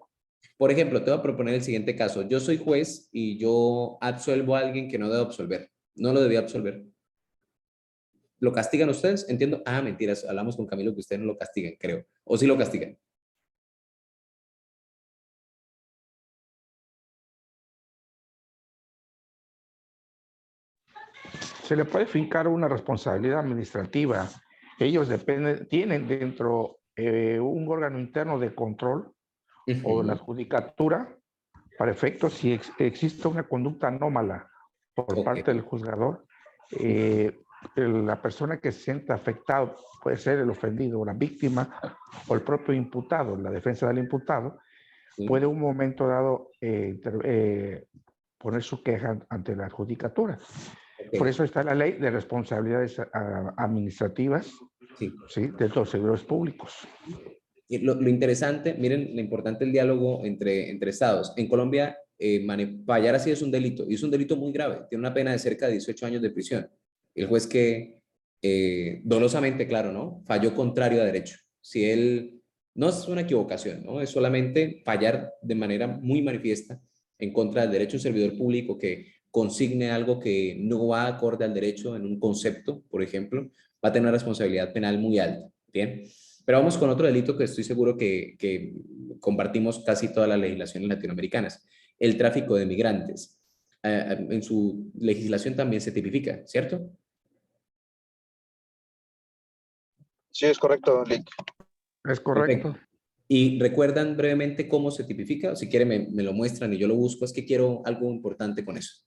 Por ejemplo, te voy a proponer el siguiente caso. Yo soy juez y yo absuelvo a alguien que no debe absolver. No lo debía absolver. ¿Lo castigan ustedes? Entiendo. Ah, mentiras. Hablamos con Camilo que ustedes no lo castigan, creo. ¿O sí lo castigan? se le puede fincar una responsabilidad administrativa. Ellos tienen dentro un órgano interno de control o la judicatura para efectos si existe una conducta anómala por parte del juzgador. La persona que se sienta afectada puede ser el ofendido o la víctima o el propio imputado, la defensa del imputado, puede en un momento dado poner su queja ante la judicatura. Por eso está la ley de responsabilidades administrativas, ¿sí? De los servidores públicos. Y lo interesante, miren, lo importante el diálogo entre estados. En Colombia, fallar así es un delito, y es un delito muy grave. Tiene una pena de cerca de 18 años de prisión. El juez que dolosamente, claro, ¿no? Falló contrario a derecho. Si él, no es una equivocación, ¿no? Es solamente fallar de manera muy manifiesta en contra del derecho de un servidor público que consigne algo que no va acorde al derecho en un concepto, por ejemplo, va a tener una responsabilidad penal muy alta. Bien. Pero vamos con otro delito que estoy seguro que compartimos casi todas las legislaciones latinoamericanas, el tráfico de migrantes. En su legislación también se tipifica, ¿cierto? Sí, es correcto, Lick. Es correcto. Perfecto. ¿Y recuerdan brevemente cómo se tipifica? Si quieren me lo muestran y yo lo busco, es que quiero algo importante con eso.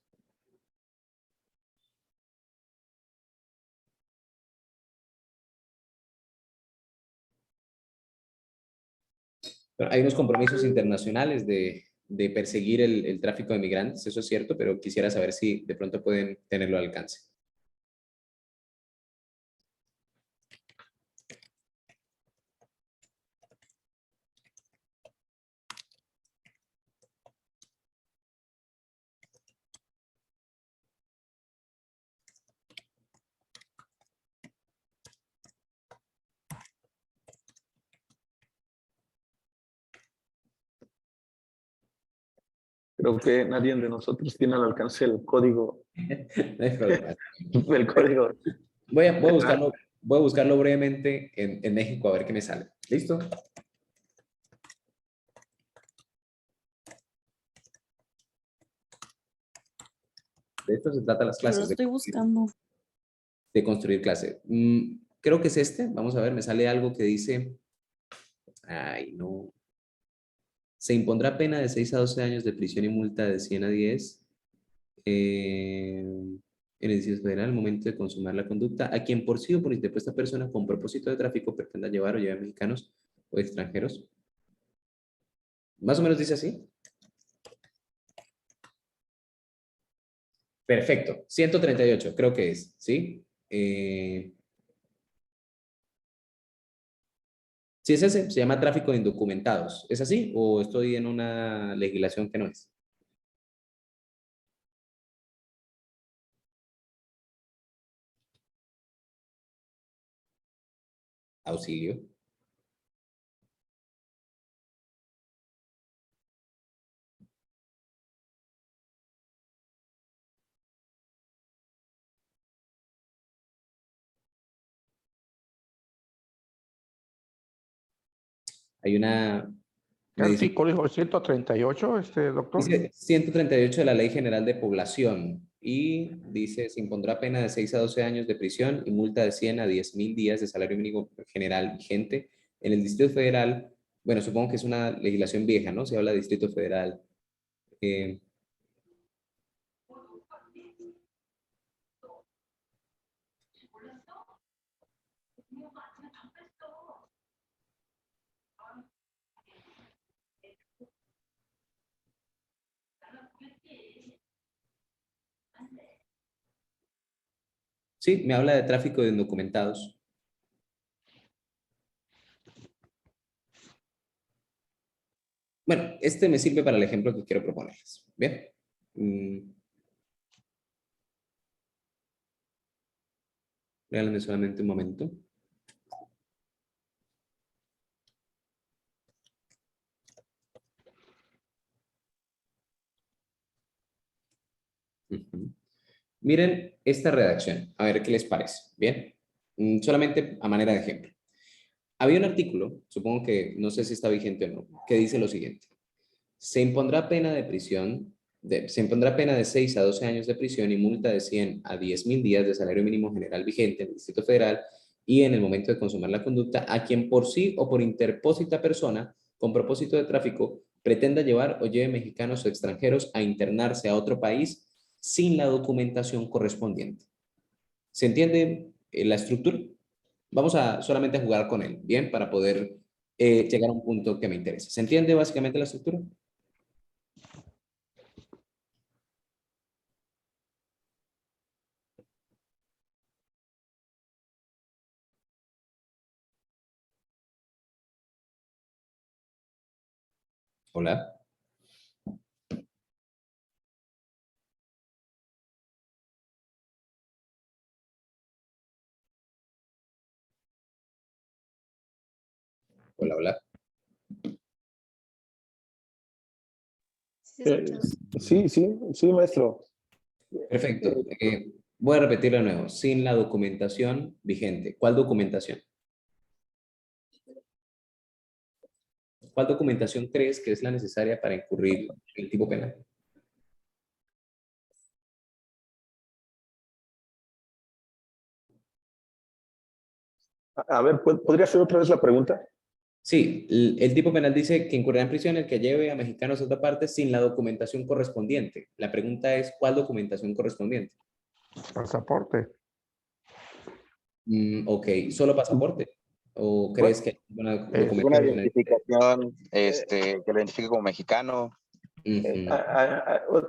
Bueno, hay unos compromisos internacionales de perseguir el tráfico de migrantes, eso es cierto, pero quisiera saber si de pronto pueden tenerlo al alcance. Creo que nadie de nosotros tiene al alcance el código. No hay problema. El código. Voy a buscarlo brevemente en México a ver qué me sale. ¿Listo? De esto se trata las Yo clases. lo estoy buscando. De construir clase. Creo que es este. Vamos a ver, me sale algo que dice... Ay, no. Se impondrá pena de 6 a 12 años de prisión y multa de 100 a 10 en el Distrito Federal al momento de consumar la conducta a quien por sí o por interpuesta persona con propósito de tráfico pretenda llevar o llevar mexicanos o extranjeros. Más o menos dice así. Perfecto. 138, creo que es, ¿sí? Si es ese, se llama tráfico de indocumentados. ¿Es así o estoy en una legislación que no es? Auxilio. Hay una... Artículo 138, doctor. Dice 138 de la Ley General de Población y dice, se impondrá pena de 6 a 12 años de prisión y multa de 100 a 10.000 días de salario mínimo general vigente en el Distrito Federal. Bueno, supongo que es una legislación vieja, ¿no? Se habla de Distrito Federal. Sí, me habla de tráfico de indocumentados. Bueno, este me sirve para el ejemplo que quiero proponerles. Bien. Regálenme solamente un momento. Miren esta redacción, a ver qué les parece. Bien, solamente a manera de ejemplo. Había un artículo, supongo que no sé si está vigente o no, que dice lo siguiente. Se impondrá pena de prisión se impondrá pena de 6 a 12 años de prisión y multa de 100 a 10.000 días de salario mínimo general vigente en el Distrito Federal y en el momento de consumar la conducta a quien por sí o por interpósita persona con propósito de tráfico pretenda llevar o lleve mexicanos o extranjeros a internarse a otro país sin la documentación correspondiente. ¿Se entiende la estructura? Vamos a solamente jugar con él, ¿bien? Para poder llegar a un punto que me interese. ¿Se entiende básicamente la estructura? Hola. Sí, Hola. sí Eh, escuchas. sí, maestro. Perfecto. Eh, Voy a repetirlo de nuevo. Sin la documentación vigente. ¿Cuál documentación? ¿Cuál documentación crees que es la necesaria para incurrir en el tipo penal? a ver, ¿podría hacer otra vez la pregunta? Sí, el tipo penal dice que incurrirá en prisión el que lleve a mexicanos a otra parte sin la documentación correspondiente. La pregunta es, ¿cuál documentación correspondiente? Pasaporte. Ok, ¿solo pasaporte? ¿O crees Bueno, que hay alguna Es, Alguna documentación? identificación, que lo identifique como mexicano. Ujú.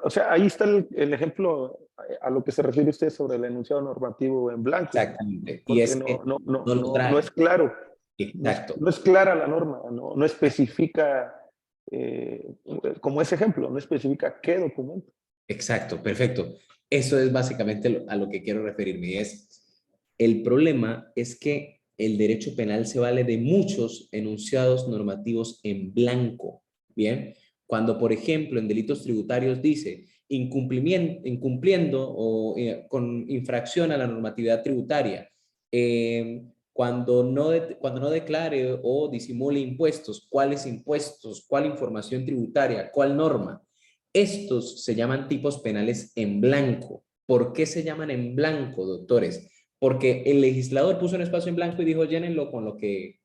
o sea, ahí está el ejemplo a lo que se refiere usted sobre el enunciado normativo en blanco, Exactamente. Y porque es que no lo no es trae. claro, Exacto. no es clara la norma, no especifica, como ese ejemplo, no especifica qué documento. Exacto, perfecto. Eso es básicamente a lo que quiero referirme. Y el problema es que el derecho penal se vale de muchos enunciados normativos en blanco. Bien, cuando por ejemplo en delitos tributarios dice incumpliendo o con infracción a la normatividad tributaria, cuando no declare o disimule impuestos, cuáles impuestos, cuál información tributaria, cuál norma. Estos se llaman tipos penales en blanco. ¿Por qué se llaman en blanco, doctores? Porque el legislador puso un espacio en blanco y dijo llénenlo con lo que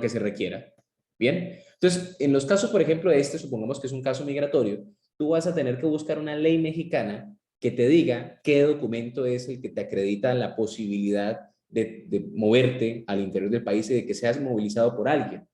se requiera. Bien, entonces en los casos, por ejemplo, supongamos que es un caso migratorio, tú vas a tener que buscar una ley mexicana que te diga qué documento es el que te acredita la posibilidad de moverte al interior del país y de que seas movilizado por alguien.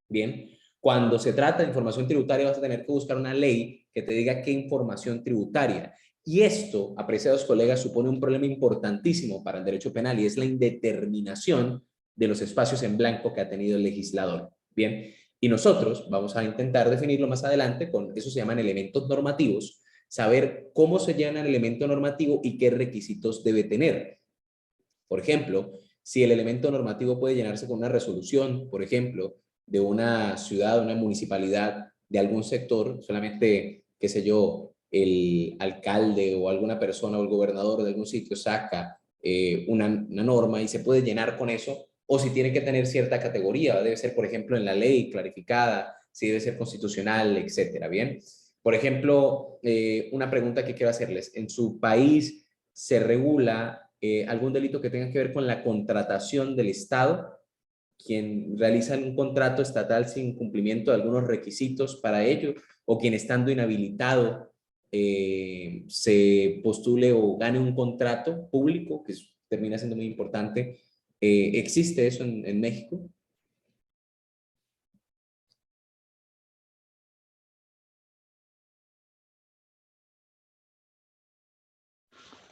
Bien, cuando se trata de información tributaria vas a tener que buscar una ley que te diga qué información tributaria. Y esto, apreciados colegas, supone un problema importantísimo para el derecho penal y es la indeterminación de los espacios en blanco que ha tenido el legislador. Bien, y nosotros vamos a intentar definirlo más adelante con, eso se llaman elementos normativos, saber cómo se llena el elemento normativo y qué requisitos debe tener. Por ejemplo, si el elemento normativo puede llenarse con una resolución, por ejemplo, de una ciudad, una municipalidad, de algún sector, solamente, qué sé yo, el alcalde o alguna persona o el gobernador de algún sitio saca una norma y se puede llenar con eso, o si tiene que tener cierta categoría, debe ser, por ejemplo, en la ley clarificada, si debe ser constitucional, etcétera, ¿bien? Por ejemplo, una pregunta que quiero hacerles, ¿en su país se regula algún delito que tenga que ver con la contratación del Estado, quien realiza un contrato estatal sin cumplimiento de algunos requisitos para ello, o quien estando inhabilitado se postule o gane un contrato público, que termina siendo muy importante? ¿Existe eso en México?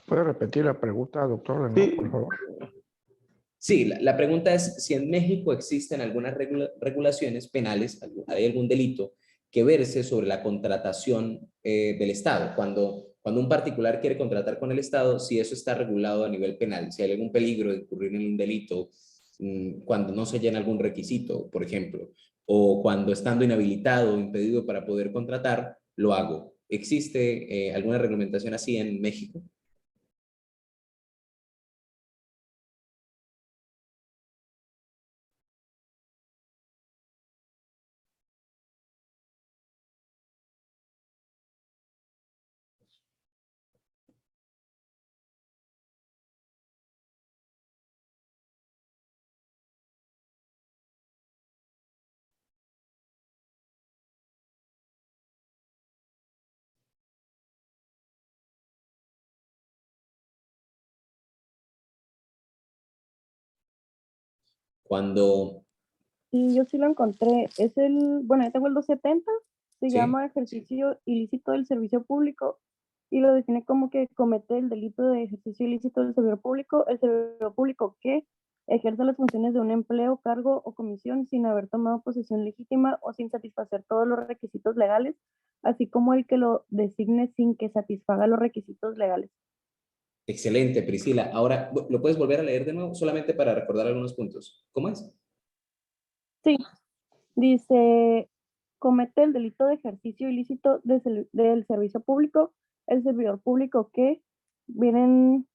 ¿Puede repetir la pregunta, doctor Lenor, Sí, por favor? Sí, la pregunta es si en México existen algunas regulaciones penales, hay algún delito que verse sobre la contratación del Estado. Cuando un particular quiere contratar con el Estado, si eso está regulado a nivel penal, si hay algún peligro de incurrir en un delito, cuando no se llena algún requisito, por ejemplo, o cuando estando inhabilitado o impedido para poder contratar, lo hago. ¿Existe alguna reglamentación así en México? Cuando, Y yo sí lo encontré. Es bueno, yo tengo el 270, se ¿sí? llama ejercicio ilícito del servicio público y lo define como que comete el delito de ejercicio ilícito del servidor público, el servidor público que ejerce las funciones de un empleo, cargo o comisión sin haber tomado posesión legítima o sin satisfacer todos los requisitos legales, así como el que lo designe sin que satisfaga los requisitos legales. Excelente, Priscila. Ahora, ¿lo puedes volver a leer de nuevo? Solamente para recordar algunos puntos. ¿Cómo es? Sí, dice, comete el delito de ejercicio ilícito del servicio público, el servidor público que vienen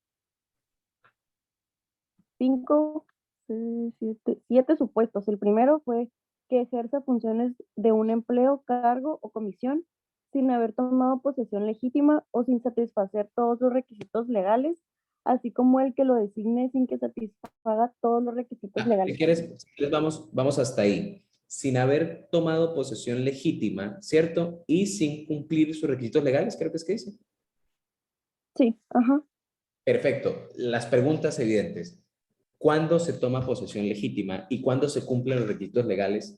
7 supuestos. El primero fue que ejerza funciones de un empleo, cargo o comisión sin haber tomado posesión legítima o sin satisfacer todos los requisitos legales, así como el que lo designe sin que satisfaga todos los requisitos Si legales. quieres, vamos hasta ahí. Sin haber tomado posesión legítima, ¿cierto? Y sin cumplir sus requisitos legales, creo que es que dice. Sí, ajá. Perfecto. Las preguntas evidentes. ¿Cuándo se toma posesión legítima y cuándo se cumplen los requisitos legales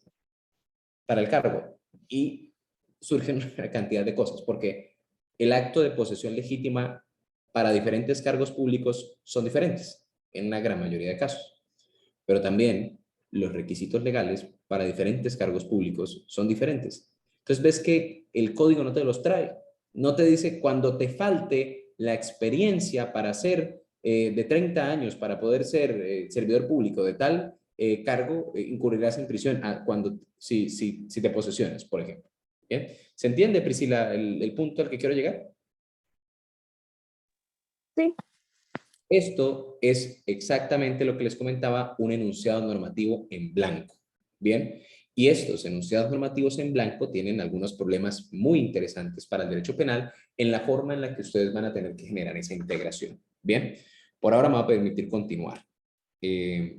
para el cargo? Y surgen una cantidad de cosas, porque el acto de posesión legítima para diferentes cargos públicos son diferentes, en una gran mayoría de casos. Pero también los requisitos legales para diferentes cargos públicos son diferentes. Entonces ves que el código no te los trae. No te dice cuando te falte la experiencia para ser de 30 años, para poder ser servidor público de tal cargo, incurrirás en prisión si te posesionas, por ejemplo. ¿Bien? ¿Se entiende, Priscila, el punto al que quiero llegar? Sí. Esto es exactamente lo que les comentaba, un enunciado normativo en blanco. Bien, y estos enunciados normativos en blanco tienen algunos problemas muy interesantes para el derecho penal en la forma en la que ustedes van a tener que generar esa integración. Bien, por ahora me va a permitir continuar,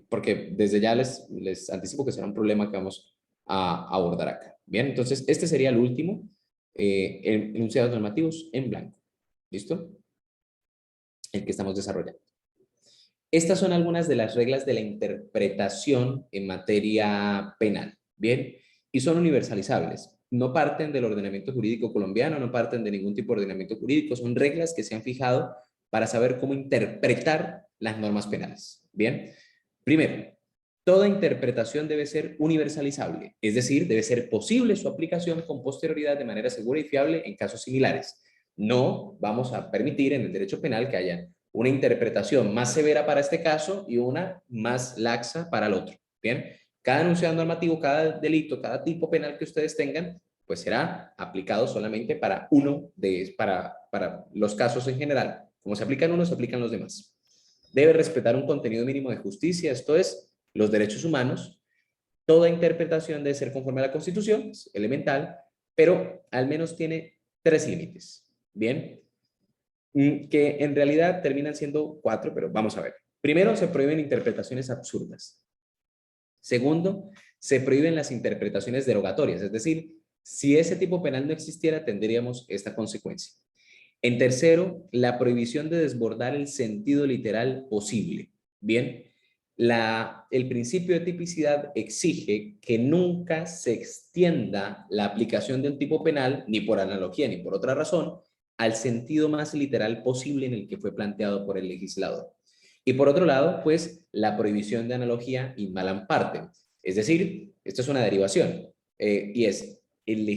porque desde ya les anticipo que será un problema que vamos a abordar acá. Bien, entonces este sería el último, enunciados normativos en blanco. ¿Listo? El que estamos desarrollando. Estas son algunas de las reglas de la interpretación en materia penal, ¿bien? Y son universalizables. No parten del ordenamiento jurídico colombiano, no parten de ningún tipo de ordenamiento jurídico, son reglas que se han fijado para saber cómo interpretar las normas penales, ¿bien? Primero, toda interpretación debe ser universalizable, es decir, debe ser posible su aplicación con posterioridad de manera segura y fiable en casos similares. No vamos a permitir en el derecho penal que haya una interpretación más severa para este caso y una más laxa para el otro. Bien, cada enunciado normativo, cada delito, cada tipo penal que ustedes tengan, pues será aplicado solamente para para los casos en general. Como se aplican unos, se aplican los demás. Debe respetar un contenido mínimo de justicia, esto es, los derechos humanos. Toda interpretación debe ser conforme a la Constitución, es elemental, pero al menos tiene 3 límites. Bien, que en realidad terminan siendo 4, pero vamos a ver. Primero, se prohíben interpretaciones absurdas. Segundo, se prohíben las interpretaciones derogatorias, es decir, si ese tipo penal no existiera, tendríamos esta consecuencia. En tercero, la prohibición de desbordar el sentido literal posible. Bien, el principio de tipicidad exige que nunca se extienda la aplicación de un tipo penal, ni por analogía ni por otra razón, al sentido más literal posible en el que fue planteado por el legislador. Y por otro lado, pues la prohibición de analogía in malam parte. Es decir, esto es una derivación y es el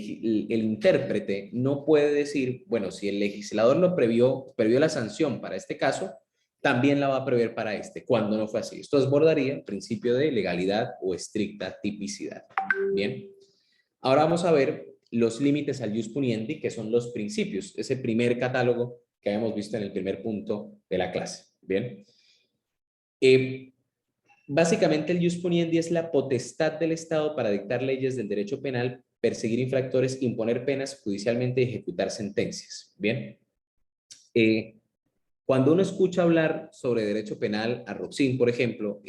intérprete no puede decir, bueno, si el legislador lo previó la sanción para este caso, también la va a prever para este, cuando no fue así. Esto desbordaría el principio de legalidad o estricta tipicidad. Bien, ahora vamos a ver los límites al jus puniendi, que son los principios, ese primer catálogo que habíamos visto en el primer punto de la clase. Bien, básicamente el jus puniendi es la potestad del Estado para dictar leyes del derecho penal, perseguir infractores, imponer penas judicialmente y ejecutar sentencias. Bien, cuando uno escucha hablar sobre derecho penal, a Roxin, por ejemplo,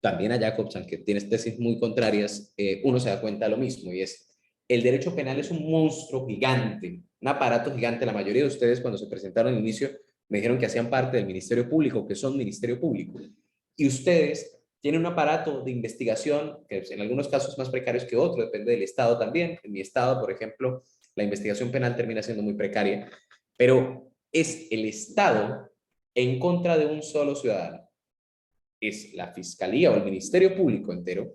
también a Jacobson, que tiene tesis muy contrarias, uno se da cuenta de lo mismo, y es, el derecho penal es un monstruo gigante, un aparato gigante. La mayoría de ustedes cuando se presentaron al inicio me dijeron que hacían parte del Ministerio Público, que son Ministerio Público, y ustedes tiene un aparato de investigación que en algunos casos es más precario que otro, depende del estado también. En mi estado, por ejemplo, la investigación penal termina siendo muy precaria, pero es el Estado en contra de un solo ciudadano. Es la Fiscalía o el Ministerio Público entero,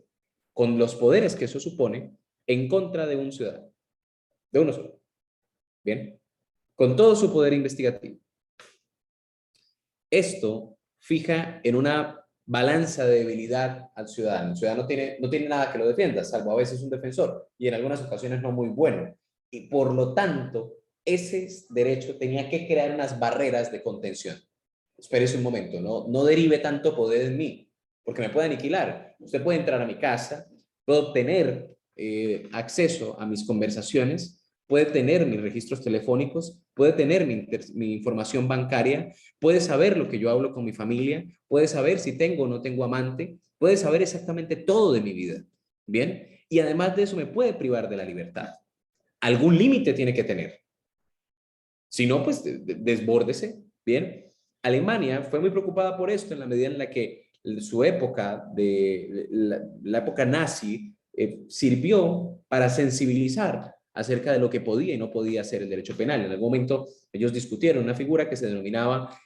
con los poderes que eso supone, en contra de un ciudadano, de uno solo. Bien, con todo su poder investigativo. Esto fija en una balanza de debilidad al ciudadano. El ciudadano no tiene nada que lo defienda, salvo a veces un defensor, y en algunas ocasiones no muy bueno. Y por lo tanto, ese derecho tenía que crear unas barreras de contención. Espérese un momento, no derive tanto poder en mí, porque me puede aniquilar. Usted puede entrar a mi casa, puedo tener acceso a mis conversaciones, puede tener mis registros telefónicos, puede tener mi información bancaria, puede saber lo que yo hablo con mi familia, puede saber si tengo o no tengo amante, puede saber exactamente todo de mi vida, ¿bien? Y además de eso me puede privar de la libertad. Algún límite tiene que tener. Si no, pues desbórdese, ¿bien? Alemania fue muy preocupada por esto en la medida en la que su época, la época nazi, sirvió para sensibilizar acerca de lo que podía y no podía hacer el derecho penal. En algún momento ellos discutieron una figura que se denominaba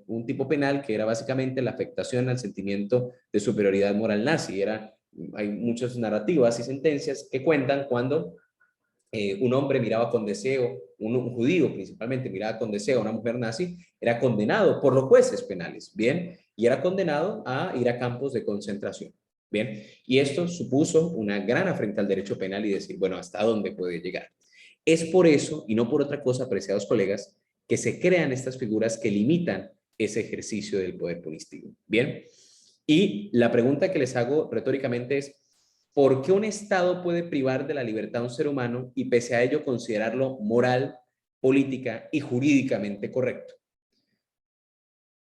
un tipo penal que era básicamente la afectación al sentimiento de superioridad moral nazi. Hay muchas narrativas y sentencias que cuentan cuando un hombre miraba con deseo, un judío principalmente miraba con deseo a una mujer nazi, era condenado por los jueces penales, ¿bien? Y era condenado a ir a campos de concentración, ¿bien? Y esto supuso una gran afrenta al derecho penal y decir, bueno, ¿hasta dónde puede llegar? Es por eso, y no por otra cosa, apreciados colegas, que se crean estas figuras que limitan ese ejercicio del poder punitivo, ¿bien? Y la pregunta que les hago retóricamente es, ¿por qué un Estado puede privar de la libertad a un ser humano y pese a ello considerarlo moral, política y jurídicamente correcto?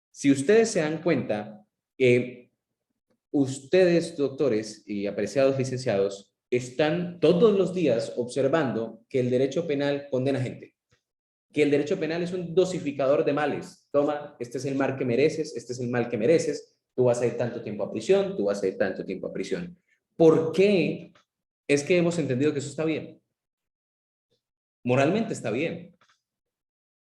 Si ustedes se dan cuenta, ustedes, doctores y apreciados licenciados, están todos los días observando que el derecho penal condena gente, que el derecho penal es un dosificador de males. Toma, este es el mal que mereces, este es el mal que mereces, tú vas a ir tanto tiempo a prisión, tú vas a ir tanto tiempo a prisión. ¿Por qué es que hemos entendido que eso está bien? Moralmente está bien,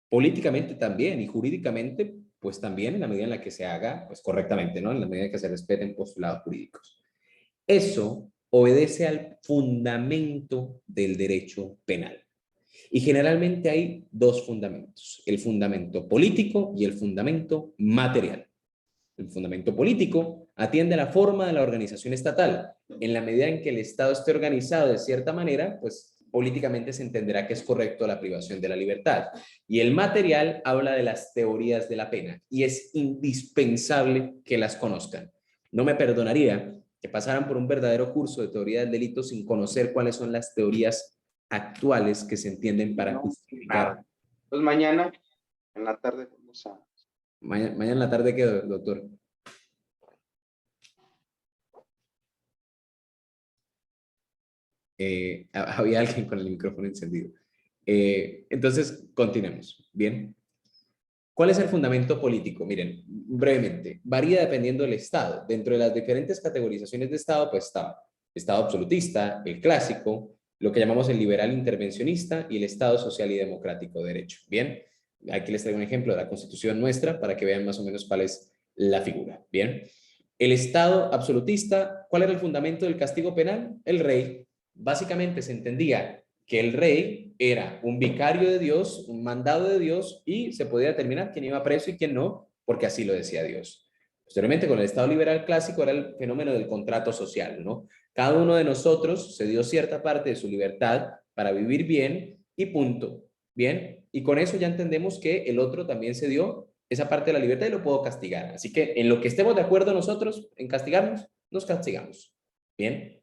políticamente también y jurídicamente pues también en la medida en la que se haga pues correctamente, ¿no? En la medida en que se respeten postulados jurídicos. Eso obedece al fundamento del derecho penal. Y generalmente hay dos fundamentos, el fundamento político y el fundamento material. El fundamento político atiende a la forma de la organización estatal. En la medida en que el Estado esté organizado de cierta manera, pues políticamente se entenderá que es correcto la privación de la libertad. Y el material habla de las teorías de la pena y es indispensable que las conozcan. No me perdonaría que pasaran por un verdadero curso de teoría del delito sin conocer cuáles son las teorías actuales que se entienden para justificar. Pues mañana en la tarde vamos a... Mañana en la tarde, ¿qué, doctor? Había alguien con el micrófono encendido. Entonces, continuemos. Bien. ¿Cuál es el fundamento político? Miren, brevemente, varía dependiendo del Estado. Dentro de las diferentes categorizaciones de Estado, pues está Estado absolutista, el clásico, lo que llamamos el liberal intervencionista y el Estado social y democrático de derecho. Bien, aquí les traigo un ejemplo de la Constitución nuestra para que vean más o menos cuál es la figura. Bien, el Estado absolutista, ¿cuál era el fundamento del castigo penal? El rey. Básicamente se entendía que el rey era un vicario de Dios, un mandado de Dios, y se podía determinar quién iba preso y quién no, porque así lo decía Dios. Posteriormente, con el Estado liberal clásico, era el fenómeno del contrato social, ¿no? Cada uno de nosotros se dio cierta parte de su libertad para vivir bien y punto. Bien, y con eso ya entendemos que el otro también se dio esa parte de la libertad y lo puedo castigar. Así que en lo que estemos de acuerdo nosotros en castigarnos, nos castigamos. Bien.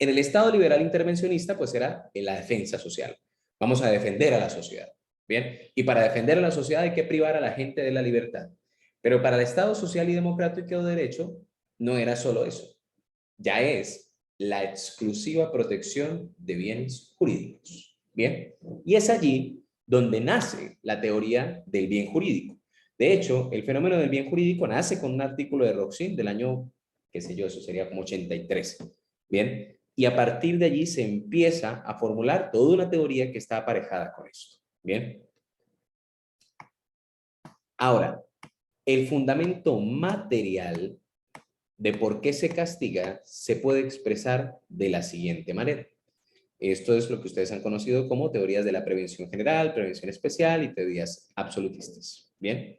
En el Estado liberal intervencionista, pues era en la defensa social. Vamos a defender a la sociedad. Bien. Y para defender a la sociedad hay que privar a la gente de la libertad. Pero para el Estado social y democrático de derecho, no era solo eso. Ya es la exclusiva protección de bienes jurídicos. Bien. Y es allí donde nace la teoría del bien jurídico. De hecho, el fenómeno del bien jurídico nace con un artículo de Roxin del año, qué sé yo, eso sería como 83. Bien, y a partir de allí se empieza a formular toda una teoría que está aparejada con esto. Bien. Ahora, el fundamento material de por qué se castiga se puede expresar de la siguiente manera. Esto es lo que ustedes han conocido como teorías de la prevención general, prevención especial y teorías absolutistas. Bien.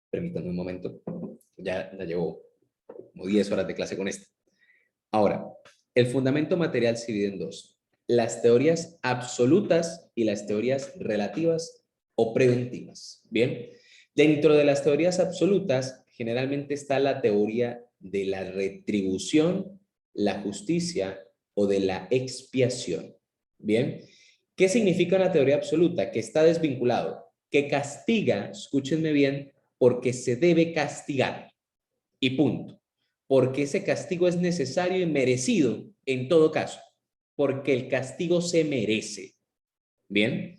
Permítanme un momento. Ya llevo como 10 horas de clase con esto. Ahora, el fundamento material se divide en dos. Las teorías absolutas y las teorías relativas o preventivas. Bien. Dentro de las teorías absolutas, generalmente está la teoría de la retribución, la justicia o de la expiación. Bien. ¿Qué significa una teoría absoluta? Que está desvinculado, que castiga, escúchenme bien, porque se debe castigar. Y punto. Porque ese castigo es necesario y merecido en todo caso. Porque el castigo se merece. Bien.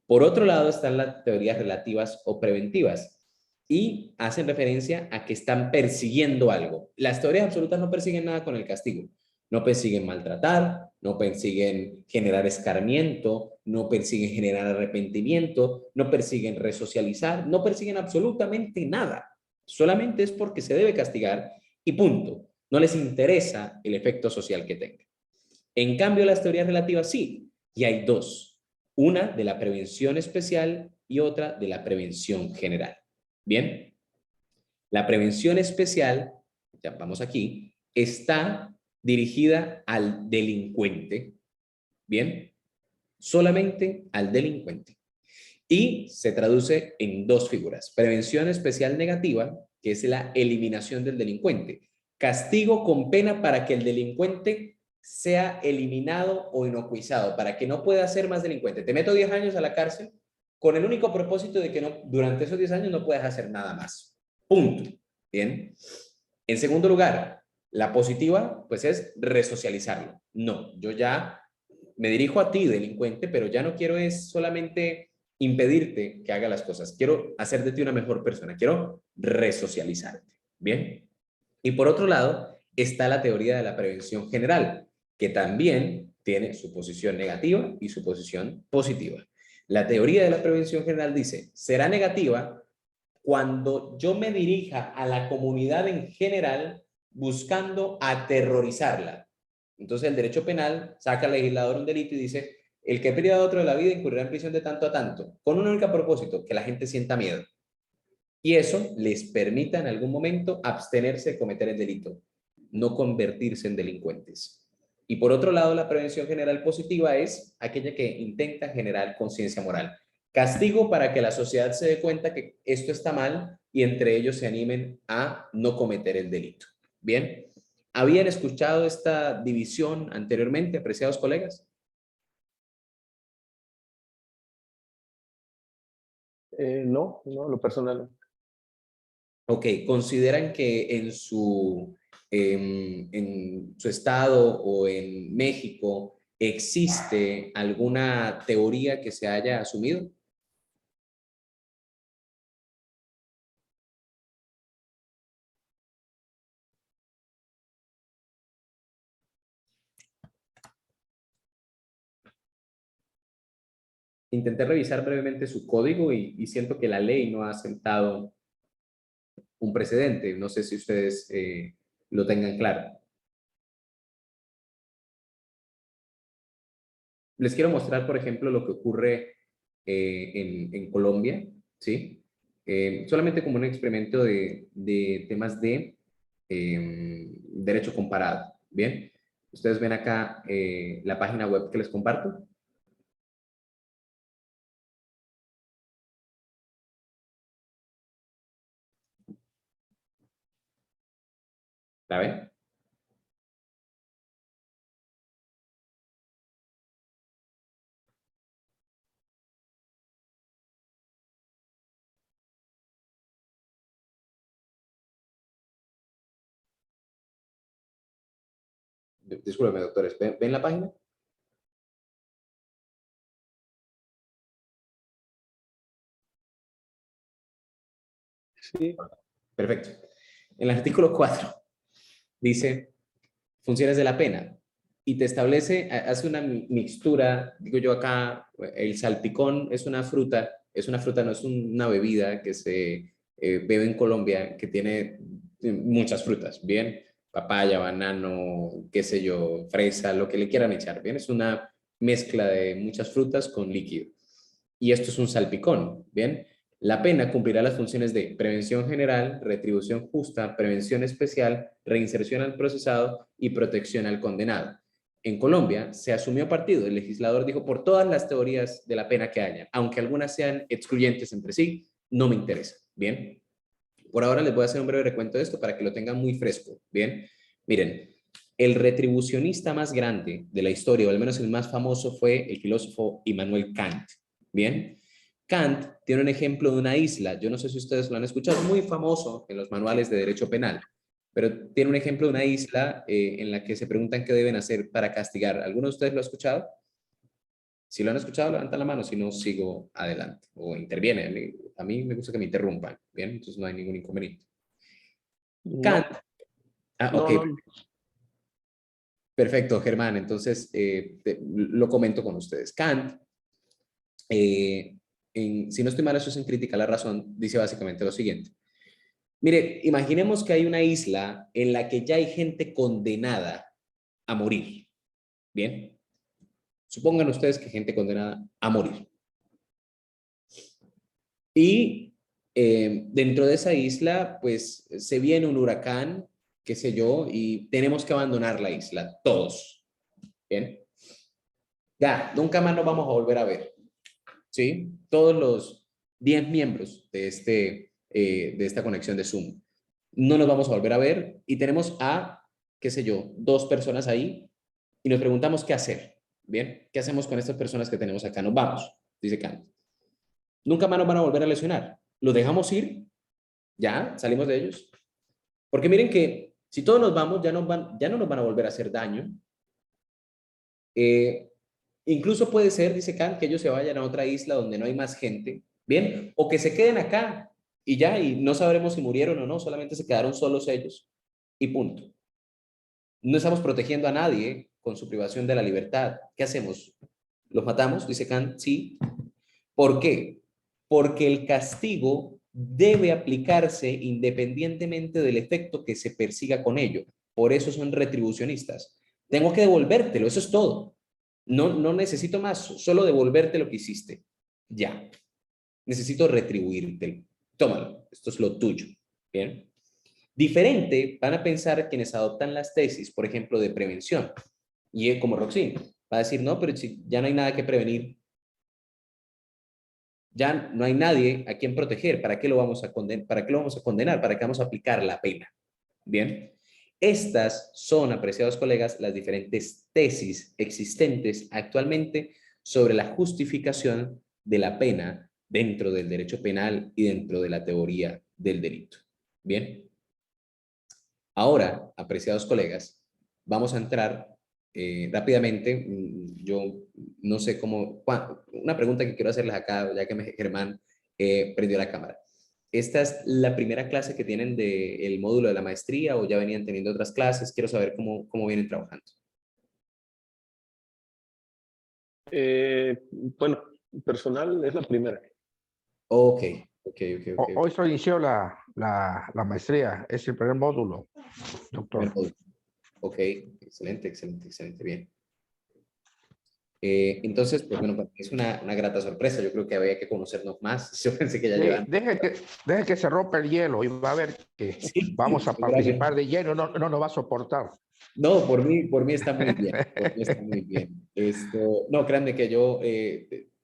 Por otro lado están las teorías relativas o preventivas y hacen referencia a que están persiguiendo algo. Las teorías absolutas no persiguen nada con el castigo. No persiguen maltratar, no persiguen generar escarmiento, no persiguen generar arrepentimiento, no persiguen resocializar, no persiguen absolutamente nada. Solamente es porque se debe castigar y punto. No les interesa el efecto social que tenga. En cambio, las teorías relativas sí, y hay dos. Una de la prevención especial y otra de la prevención general. Bien, la prevención especial, ya vamos aquí, está dirigida al delincuente. Bien, solamente al delincuente. Y se traduce en dos figuras. Prevención especial negativa, que es la eliminación del delincuente. Castigo con pena para que el delincuente sea eliminado o inocuizado, para que no pueda ser más delincuente. Te meto 10 años a la cárcel con el único propósito de que no, durante esos 10 años no puedas hacer nada más. Punto. Bien. En segundo lugar, la positiva, pues es resocializarlo. No, yo ya me dirijo a ti, delincuente, pero ya no quiero es solamente impedirte que haga las cosas. Quiero hacer de ti una mejor persona. Quiero resocializarte. Bien. Y por otro lado, está la teoría de la prevención general, que también tiene su posición negativa y su posición positiva. La teoría de la prevención general dice, será negativa cuando yo me dirija a la comunidad en general buscando aterrorizarla. Entonces el derecho penal saca al legislador un delito y dice, el que priva a otro de la vida incurrirá en prisión de tanto a tanto, con un único propósito, que la gente sienta miedo. Y eso les permita en algún momento abstenerse de cometer el delito, no convertirse en delincuentes. Y por otro lado, la prevención general positiva es aquella que intenta generar conciencia moral. Castigo para que la sociedad se dé cuenta que esto está mal y entre ellos se animen a no cometer el delito. Bien, ¿habían escuchado esta división anteriormente, apreciados colegas? No, no, lo personal no. Ok, ¿consideran que en su estado o en México existe alguna teoría que se haya asumido? Intenté revisar brevemente su código y siento que la ley no ha sentado un precedente. No sé si ustedes lo tengan claro. Les quiero mostrar, por ejemplo, lo que ocurre en Colombia, ¿sí? Solamente como un experimento de temas de derecho comparado, ¿bien? Ustedes ven acá la página web que les comparto. ¿La ven? Discúlpeme, doctores, ¿ven la página? Sí. Perfecto. En el artículo 4 dice funciones de la pena y te establece, hace una mixtura, digo yo acá, el salpicón es una fruta, no es una bebida que se bebe en Colombia que tiene muchas frutas, ¿bien? Papaya, banano, qué sé yo, fresa, lo que le quieran echar, ¿bien? Es una mezcla de muchas frutas con líquido. Y esto es un salpicón, ¿bien? La pena cumplirá las funciones de prevención general, retribución justa, prevención especial, reinserción al procesado y protección al condenado. En Colombia se asumió partido, el legislador dijo por todas las teorías de la pena que haya, aunque algunas sean excluyentes entre sí, no me interesa, ¿bien? Por ahora les voy a hacer un breve recuento de esto para que lo tengan muy fresco, ¿bien? Miren, el retribucionista más grande de la historia, o al menos el más famoso, fue el filósofo Immanuel Kant, ¿bien? Kant tiene un ejemplo de una isla, yo no sé si ustedes lo han escuchado, es muy famoso en los manuales de derecho penal, pero tiene un ejemplo de una isla en la que se preguntan qué deben hacer para castigar. ¿Alguno de ustedes lo ha escuchado? Si lo han escuchado, levantan la mano, si no, sigo adelante o interviene. A mí me gusta que me interrumpan, ¿bien? Entonces no hay ningún inconveniente. Kant, No, ok, no. perfecto, Germán, entonces lo comento con ustedes. Kant, si no estoy mal, eso es en Crítica a la Razón, dice básicamente lo siguiente. Mire, imaginemos que hay una isla en la que ya hay gente condenada a morir, ¿bien? Supongan ustedes que gente condenada a morir. Y dentro de esa isla, pues se viene un huracán, qué sé yo, y tenemos que abandonar la isla, todos. Bien. Ya, nunca más nos vamos a volver a ver. ¿Sí? Todos los 10 miembros de esta conexión de Zoom. No nos vamos a volver a ver y tenemos a, qué sé yo, 2 personas ahí y nos preguntamos qué hacer. Bien, ¿qué hacemos con estas personas que tenemos acá? Nos vamos, dice Kant. Nunca más nos van a volver a lesionar. ¿Los dejamos ir? ¿Ya? ¿Salimos de ellos? Porque miren que si todos nos vamos, ya no nos van a volver a hacer daño. Incluso puede ser, dice Kant, que ellos se vayan a otra isla donde no hay más gente, ¿bien? O que se queden acá y ya, y no sabremos si murieron o no, solamente se quedaron solos ellos y punto. No estamos protegiendo a nadie con su privación de la libertad. ¿Qué hacemos? ¿Los matamos? Dice Kant, sí. ¿Por qué? Porque el castigo debe aplicarse independientemente del efecto que se persiga con ello. Por eso son retribucionistas. Tengo que devolvértelo, eso es todo. No necesito más, solo devolverte lo que hiciste. Ya. Necesito retribuírtelo. Tómalo, esto es lo tuyo. Bien. Diferente van a pensar quienes adoptan las tesis, por ejemplo, de prevención. Y como Roxy, va a decir, no, pero si ya no hay nada que prevenir, ya no hay nadie a quien proteger, ¿para qué lo vamos a condenar? ¿Para qué lo vamos a condenar? ¿Para qué vamos a aplicar la pena? Bien. Estas son, apreciados colegas, las diferentes tesis existentes actualmente sobre la justificación de la pena dentro del derecho penal y dentro de la teoría del delito. Bien. Ahora, apreciados colegas, vamos a entrar rápidamente. Yo no sé cómo, una pregunta que quiero hacerles acá, ya que Germán prendió la cámara. ¿Esta es la primera clase que tienen del módulo de la maestría o ya venían teniendo otras clases? Quiero saber cómo vienen trabajando. Bueno, personal es la primera. Ok. Hoy se inició la maestría, es el primer módulo, doctor. Ok, excelente, bien. Entonces, pues bueno, es una grata sorpresa. Yo creo que había que conocernos más. Yo pensé que ya llevan. Deje que se rompa el hielo y va a ver que Sí, vamos a participar de lleno, no nos va a soportar. No, por mí está muy bien. Por mí está muy bien. No, créanme que yo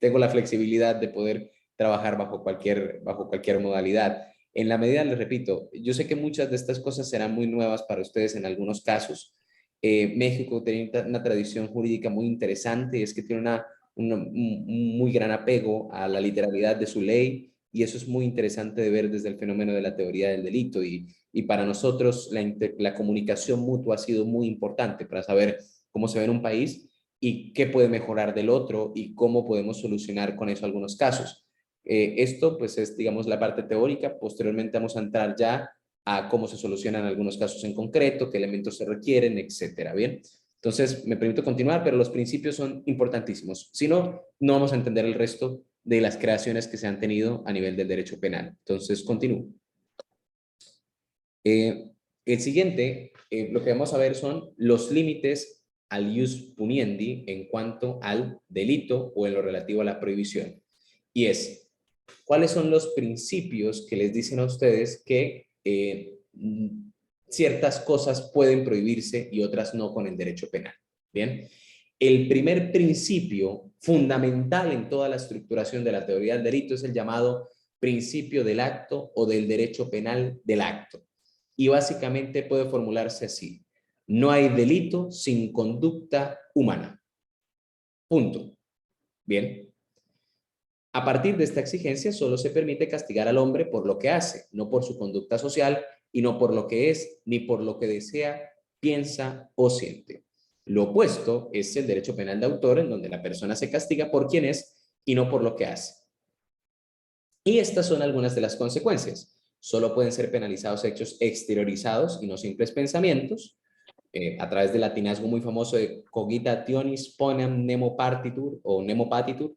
tengo la flexibilidad de poder trabajar bajo cualquier modalidad. En la medida, les repito, yo sé que muchas de estas cosas serán muy nuevas para ustedes en algunos casos. México tiene una tradición jurídica muy interesante, es que tiene un muy gran apego a la literalidad de su ley y eso es muy interesante de ver desde el fenómeno de la teoría del delito y para nosotros la comunicación mutua ha sido muy importante para saber cómo se ve en un país y qué puede mejorar del otro y cómo podemos solucionar con eso algunos casos. Esto pues es, digamos, la parte teórica. Posteriormente vamos a entrar ya a cómo se solucionan algunos casos en concreto, qué elementos se requieren, etcétera, ¿bien? Entonces, me permito continuar, pero los principios son importantísimos. Si no, no vamos a entender el resto de las creaciones que se han tenido a nivel del derecho penal. Entonces, continúo. El siguiente, lo que vamos a ver son los límites al ius puniendi en cuanto al delito o en lo relativo a la prohibición. Y es, ¿cuáles son los principios que les dicen a ustedes que ciertas cosas pueden prohibirse y otras no con el derecho penal? Bien, el primer principio fundamental en toda la estructuración de la teoría del delito es el llamado principio del acto o del derecho penal del acto. Y básicamente puede formularse así: no hay delito sin conducta humana. Punto. Bien. A partir de esta exigencia, solo se permite castigar al hombre por lo que hace, no por su conducta social y no por lo que es, ni por lo que desea, piensa o siente. Lo opuesto es el derecho penal de autor, en donde la persona se castiga por quien es y no por lo que hace. Y estas son algunas de las consecuencias. Solo pueden ser penalizados hechos exteriorizados y no simples pensamientos. A través del latinazgo muy famoso de cogitationis ponem nemo partitur o nemo patitur,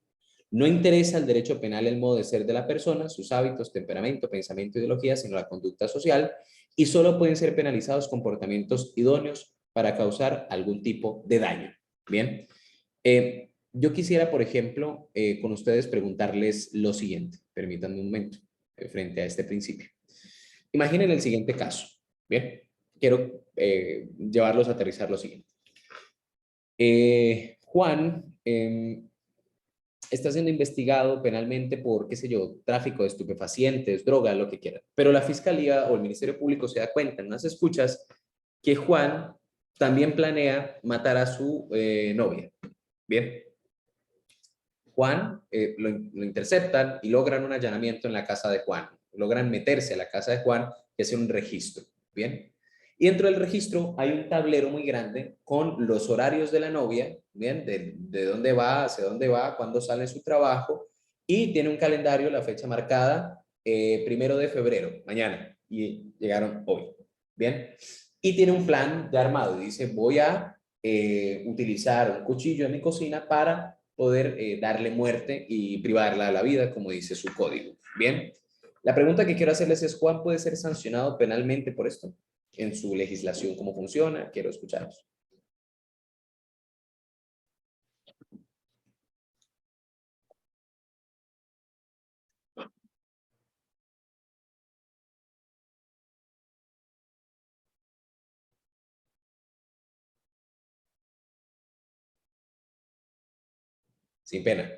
no interesa al derecho penal el modo de ser de la persona, sus hábitos, temperamento, pensamiento, ideología, sino la conducta social, y solo pueden ser penalizados comportamientos idóneos para causar algún tipo de daño. Bien, yo quisiera, por ejemplo, con ustedes preguntarles lo siguiente. Permítanme un momento frente a este principio. Imaginen el siguiente caso. Bien, quiero llevarlos a aterrizar lo siguiente. Juan está siendo investigado penalmente por, qué sé yo, tráfico de estupefacientes, droga, lo que quiera. Pero la Fiscalía o el Ministerio Público se da cuenta en unas escuchas que Juan también planea matar a su novia. Bien. Juan lo interceptan y logran un allanamiento en la casa de Juan. Logran meterse a la casa de Juan y hacer un registro. Bien. Y dentro del registro hay un tablero muy grande con los horarios de la novia, ¿bien? De dónde va, hacia dónde va, cuándo sale su trabajo, y tiene un calendario, la fecha marcada, 1 de febrero, mañana, y llegaron hoy, ¿bien? Y tiene un plan ya armado, y dice, voy a utilizar un cuchillo en mi cocina para poder darle muerte y privarla de la vida, como dice su código, ¿bien? La pregunta que quiero hacerles es, ¿Juan puede ser sancionado penalmente por esto? En su legislación, ¿cómo funciona? Quiero escucharlos. Sin pena.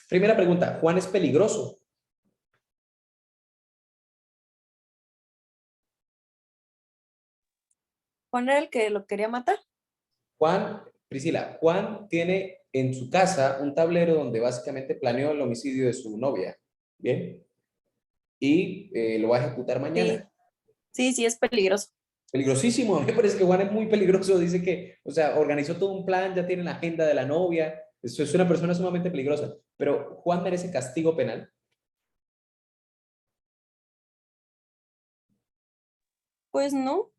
Primera pregunta, ¿Juan es peligroso? ¿Juan era el que lo quería matar? Juan, Priscila, Juan tiene en su casa un tablero donde básicamente planeó el homicidio de su novia, ¿bien? Y lo va a ejecutar mañana. Sí, es peligroso. Peligrosísimo, a mí me parece que Juan es muy peligroso, dice que, o sea, organizó todo un plan, ya tiene la agenda de la novia, eso es una persona sumamente peligrosa, pero Juan merece castigo penal. Pues no,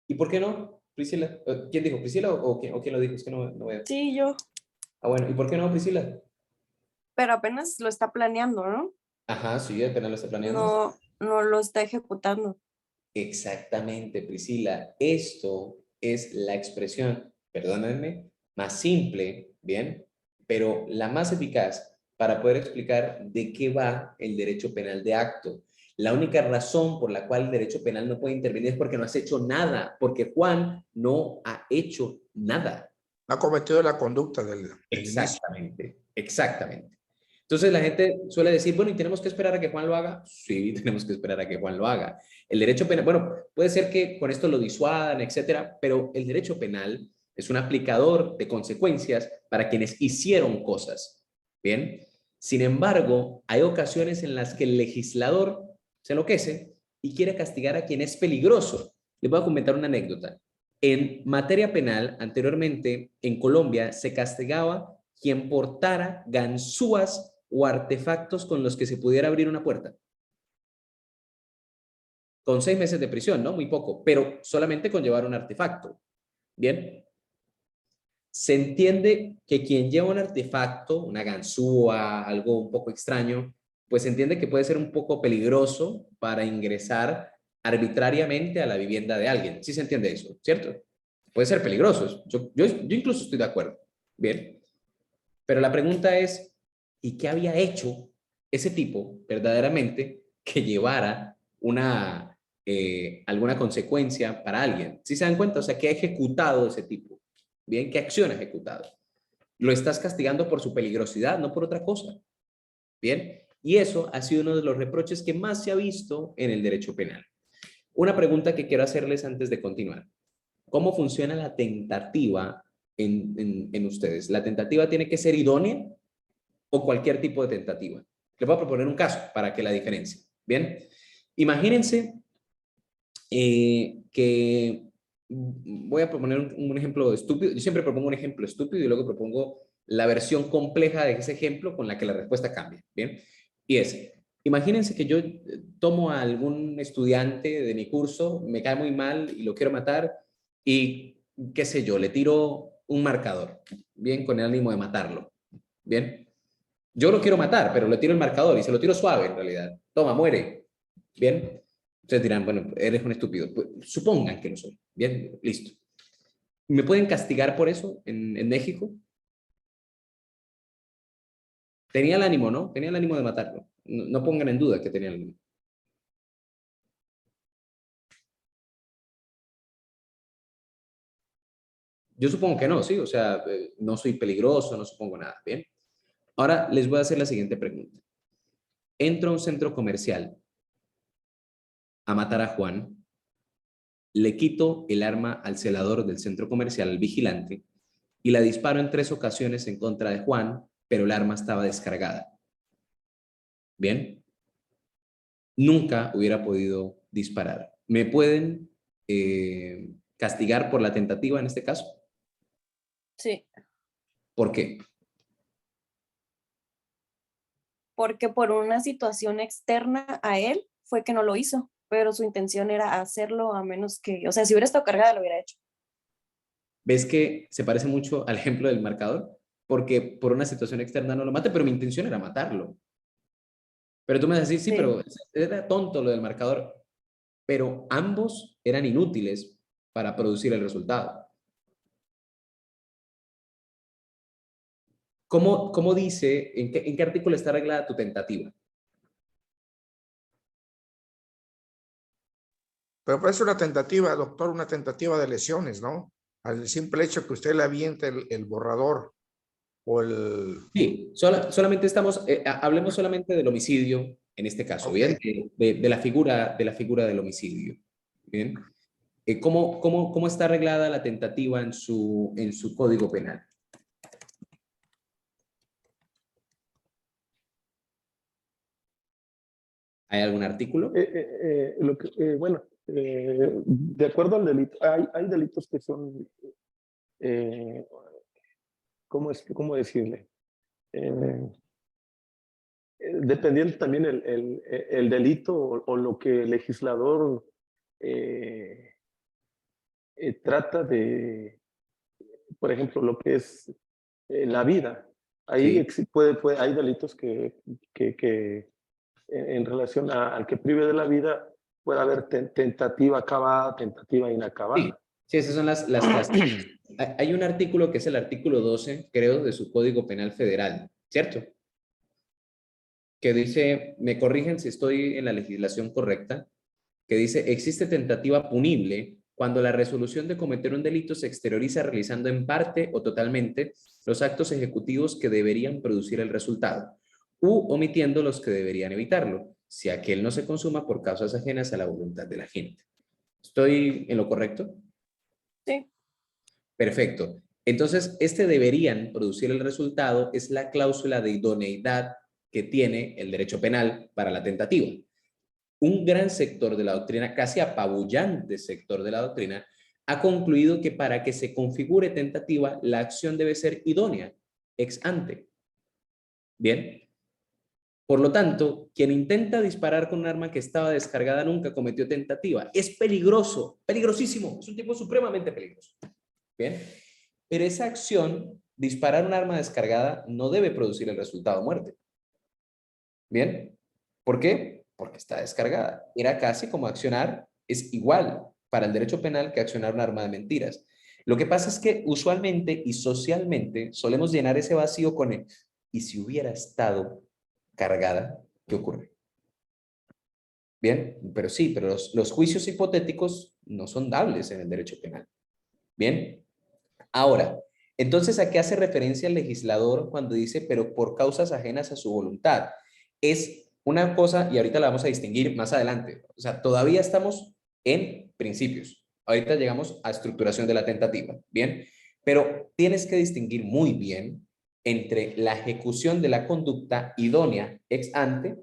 ¿Y por qué no, Priscila? ¿Quién dijo, Priscila o quién lo dijo? Es que no veo. sí, yo, Ah, bueno, ¿y por qué no, Priscila? pero apenas lo está planeando, ¿no? Ajá, sí, apenas lo está planeando. No lo está ejecutando. Exactamente, Priscila. Esto es la expresión, perdónenme, más simple, ¿bien? Pero la más eficaz para poder explicar de qué va el derecho penal de acto. La única razón por la cual el derecho penal no puede intervenir es porque no has hecho nada, porque Juan no ha hecho nada. No ha cometido la conducta del Exactamente, exactamente. Entonces la gente suele decir, bueno, ¿y tenemos que esperar a que Juan lo haga? Sí, tenemos que esperar a que Juan lo haga. El derecho penal, bueno, puede ser que con esto lo disuadan, etcétera, pero el derecho penal es un aplicador de consecuencias para quienes hicieron cosas. Bien. Sin embargo, hay ocasiones en las que el legislador se enloquece y quiere castigar a quien es peligroso. Les voy a comentar una anécdota. En materia penal, anteriormente, en Colombia, se castigaba quien portara ganzúas o artefactos con los que se pudiera abrir una puerta. Con 6 meses de prisión, ¿no? Muy poco, pero solamente con llevar un artefacto. Bien. Se entiende que quien lleva un artefacto, una ganzúa, algo un poco extraño, pues se entiende que puede ser un poco peligroso para ingresar arbitrariamente a la vivienda de alguien. ¿Sí se entiende eso? ¿Cierto? Puede ser peligroso. Yo incluso estoy de acuerdo. Bien. Pero la pregunta es, ¿y qué había hecho ese tipo verdaderamente que llevara alguna consecuencia para alguien? ¿Sí se dan cuenta? O sea, ¿qué ha ejecutado ese tipo? Bien, ¿qué acción ha ejecutado? Lo estás castigando por su peligrosidad, no por otra cosa. Bien, y eso ha sido uno de los reproches que más se ha visto en el derecho penal. Una pregunta que quiero hacerles antes de continuar. ¿Cómo funciona la tentativa en ustedes? ¿La tentativa tiene que ser idónea o cualquier tipo de tentativa? Les voy a proponer un caso para que la diferencie. Bien, imagínense que voy a proponer un ejemplo estúpido. Yo siempre propongo un ejemplo estúpido y luego propongo la versión compleja de ese ejemplo con la que la respuesta cambia. Bien, y es, imagínense que yo tomo a algún estudiante de mi curso, me cae muy mal y lo quiero matar y, qué sé yo, le tiro un marcador, bien, con el ánimo de matarlo. Bien, yo lo quiero matar, pero le tiro el marcador y se lo tiro suave en realidad. Toma, muere. Bien. Ustedes dirán, bueno, eres un estúpido. Pues, supongan que lo soy. Bien, listo. ¿Me pueden castigar por eso en México? Tenía el ánimo, ¿no? Tenía el ánimo de matarlo. No, no pongan en duda que tenía el ánimo. Yo supongo que no, sí. O sea, no soy peligroso, no supongo nada. Bien. Ahora les voy a hacer la siguiente pregunta. Entro a un centro comercial a matar a Juan. Le quito el arma al celador del centro comercial, al vigilante, y la disparo en 3 ocasiones en contra de Juan, pero el arma estaba descargada. Bien, nunca hubiera podido disparar. ¿Me pueden castigar por la tentativa en este caso? Sí, ¿Por qué? porque por una situación externa a él fue que no lo hizo, pero su intención era hacerlo a menos que, o sea, si hubiera estado cargada lo hubiera hecho. ¿Ves que se parece mucho al ejemplo del marcador? Porque por una situación externa no lo mate, pero mi intención era matarlo. Pero tú me vas a decir, sí, Sí. pero era tonto lo del marcador. Pero ambos eran inútiles para producir el resultado. ¿Cómo dice, en qué artículo está arreglada tu tentativa? Pero puede ser una tentativa, doctor, una tentativa de lesiones, ¿no? Al simple hecho que usted le aviente el borrador o el... Sí, solamente hablemos solamente del homicidio en este caso, Ok. ¿bien? De la figura del homicidio, ¿bien? ¿Cómo está arreglada la tentativa en su código penal? ¿Hay algún artículo? Bueno, de acuerdo al delito, hay delitos que son, ¿cómo decirle? Dependiendo también el delito o lo que el legislador trata de, por ejemplo, lo que es la vida. Ahí Sí. hay delitos que en relación al que prive de la vida puede haber tentativa acabada, tentativa Sí, inacabada. sí, esas son las clásicas. Hay un artículo que es el artículo 12, creo, de su Código Penal Federal, ¿cierto? Que dice, me corrigen si estoy en la legislación correcta, que dice, existe tentativa punible cuando la resolución de cometer un delito se exterioriza realizando en parte o totalmente los actos ejecutivos que deberían producir el resultado, u omitiendo los que deberían evitarlo, si aquel no se consuma por causas ajenas a la voluntad de la gente. ¿Estoy en lo correcto? Sí. Perfecto. Entonces, este deberían producir el resultado es la cláusula de idoneidad que tiene el derecho penal para la tentativa. Un gran sector de la doctrina, casi apabullante sector de la doctrina, ha concluido que para que se configure tentativa, la acción debe ser idónea. ex ante. Bien. Por lo tanto, quien intenta disparar con un arma que estaba descargada nunca cometió tentativa. Es peligroso, peligrosísimo. Es un tipo supremamente peligroso. Bien. Pero esa acción, disparar un arma descargada, no debe producir el resultado muerte. Bien. ¿Por qué? Porque está descargada. Era casi como accionar, es igual para el derecho penal que accionar un arma de mentiras. Lo que pasa es que usualmente y socialmente solemos llenar ese vacío con el, ¿y si hubiera estado cargada? ¿Qué ocurre? Bien, pero sí, pero los juicios hipotéticos no son dables en el derecho penal. Bien, ahora, entonces, ¿a qué hace referencia el legislador cuando dice, pero por causas ajenas a su voluntad? Es una cosa, y ahorita la vamos a distinguir más adelante. O sea, todavía estamos en principios. Ahorita llegamos a estructuración de la tentativa, ¿bien? Pero tienes que distinguir muy bien entre la ejecución de la conducta idónea ex ante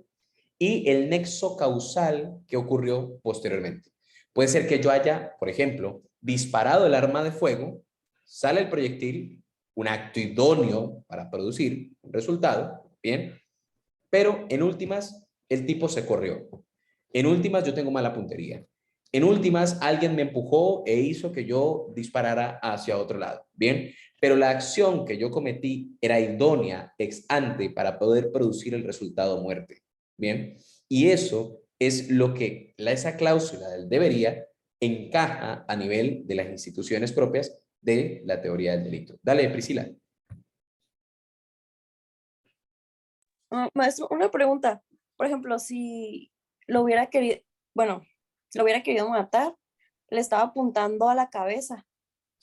y el nexo causal que ocurrió posteriormente. Puede ser que yo haya, por ejemplo, disparado el arma de fuego, sale el proyectil, un acto idóneo para producir un resultado, ¿bien? Pero en últimas, el tipo se corrió. En últimas, yo tengo mala puntería. En últimas, alguien me empujó e hizo que yo disparara hacia otro lado, ¿bien? Pero la acción que yo cometí era idónea ex ante para poder producir el resultado muerte, ¿bien? Y eso es lo que esa cláusula del debería encaja a nivel de las instituciones propias de la teoría del delito. Dale, Priscila. Maestro, una pregunta. Por ejemplo, si lo hubiera querido, bueno, lo hubiera querido matar, le estaba apuntando a la cabeza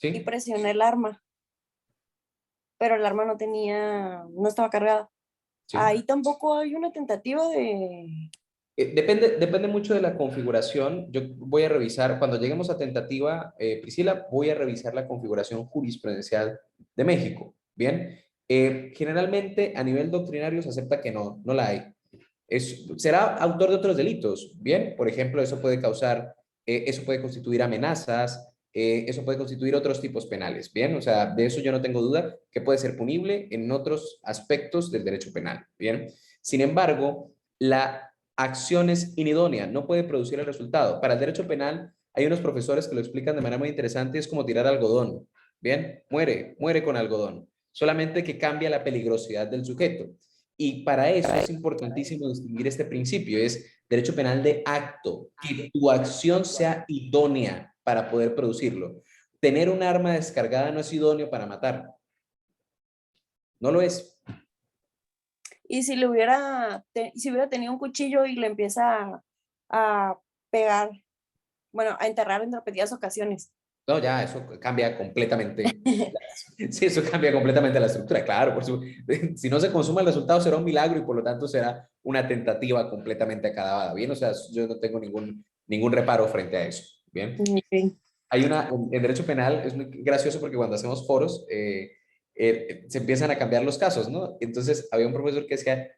y ¿Sí? presioné el arma, pero el arma no estaba cargada. ¿Sí? Ahí tampoco hay una tentativa de... Depende mucho de la configuración. Yo voy a revisar, cuando lleguemos a tentativa, Priscila, voy a revisar la configuración jurisprudencial de México. Bien, generalmente a nivel doctrinario se acepta que no la hay. Será autor de otros delitos. Bien, por ejemplo, eso puede constituir amenazas, eso puede constituir otros tipos penales. Bien, o sea, de eso yo no tengo duda que puede ser punible en otros aspectos del derecho penal. Bien, sin embargo, la acción es inidónea, no puede producir el resultado. Para el derecho penal hay unos profesores que lo explican de manera muy interesante, es como tirar algodón. Bien, muere con algodón, solamente que cambia la peligrosidad del sujeto. Y para eso es importantísimo distinguir este principio, es derecho penal de acto, que tu acción sea idónea para poder producirlo. Tener un arma descargada no es idóneo para matar. No lo es. Y si si hubiera tenido un cuchillo y le empieza a pegar, bueno, a enterrar en repetidas ocasiones. No, ya, eso cambia completamente. Sí, eso cambia completamente la estructura, claro. Si no se consuma el resultado será un milagro y por lo tanto será una tentativa completamente acabada. Bien, o sea, yo no tengo ningún reparo frente a eso. Bien. Okay. En derecho penal es muy gracioso porque cuando hacemos foros se empiezan a cambiar los casos, ¿no? Entonces había un profesor que decía,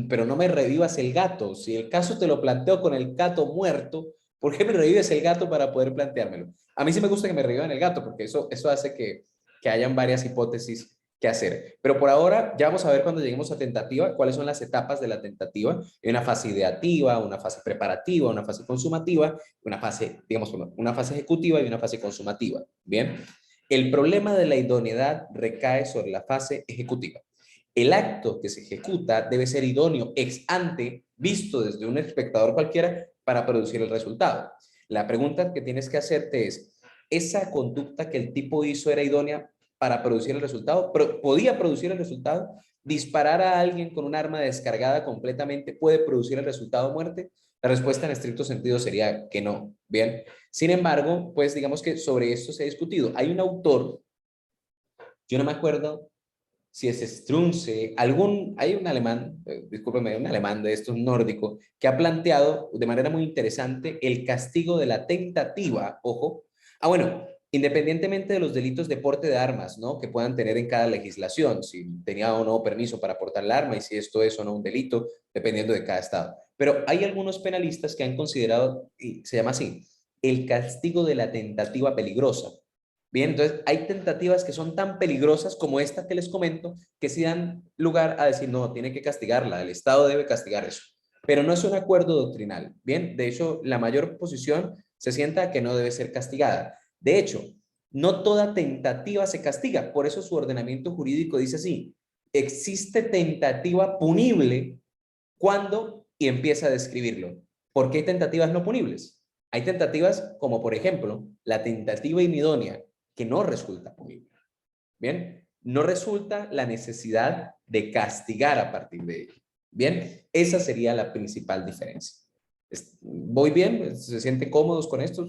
pero no me revivas el gato. Si el caso te lo planteo con el gato muerto, ¿por qué me revives el gato para poder planteármelo? A mí sí me gusta que me revivan el gato porque eso hace que hayan varias hipótesis que hacer. Pero por ahora ya vamos a ver cuando lleguemos a tentativa cuáles son las etapas de la tentativa. Hay una fase ideativa, una fase preparativa, una fase consumativa, una fase, digamos, una fase ejecutiva y una fase consumativa. Bien, el problema de la idoneidad recae sobre la fase ejecutiva. El acto que se ejecuta debe ser idóneo ex ante, visto desde un espectador cualquiera, para producir el resultado. La pregunta que tienes que hacerte es, ¿esa conducta que el tipo hizo era idónea para producir el resultado? ¿Podía producir el resultado? ¿Disparar a alguien con un arma descargada completamente puede producir el resultado muerte? La respuesta en estricto sentido sería que no. Bien. Sin embargo, pues digamos que sobre esto se ha discutido. Hay un autor, yo no me acuerdo si es Strunze, hay un alemán, discúlpeme, un alemán de estos nórdico, que ha planteado de manera muy interesante el castigo de la tentativa, ojo. Bueno, independientemente de los delitos de porte de armas, ¿no? Que puedan tener en cada legislación, si tenía o no permiso para portar el arma y si esto es o no un delito, dependiendo de cada estado. Pero hay algunos penalistas que han considerado, y se llama así, el castigo de la tentativa peligrosa. Bien, entonces hay tentativas que son tan peligrosas como esta que les comento, que sí dan lugar a decir, no, tiene que castigarla, el Estado debe castigar eso. Pero no es un acuerdo doctrinal. Bien, de hecho, la mayor posición se sienta que no debe ser castigada. De hecho, no toda tentativa se castiga, por eso su ordenamiento jurídico dice así, existe tentativa punible cuando, y empieza a describirlo. ¿Por qué hay tentativas no punibles? Hay tentativas como, por ejemplo, la tentativa inidónea, que no resulta punible. Bien, no resulta la necesidad de castigar a partir de ello. Bien, esa sería la principal diferencia. ¿Voy bien? ¿Se sienten cómodos con esto?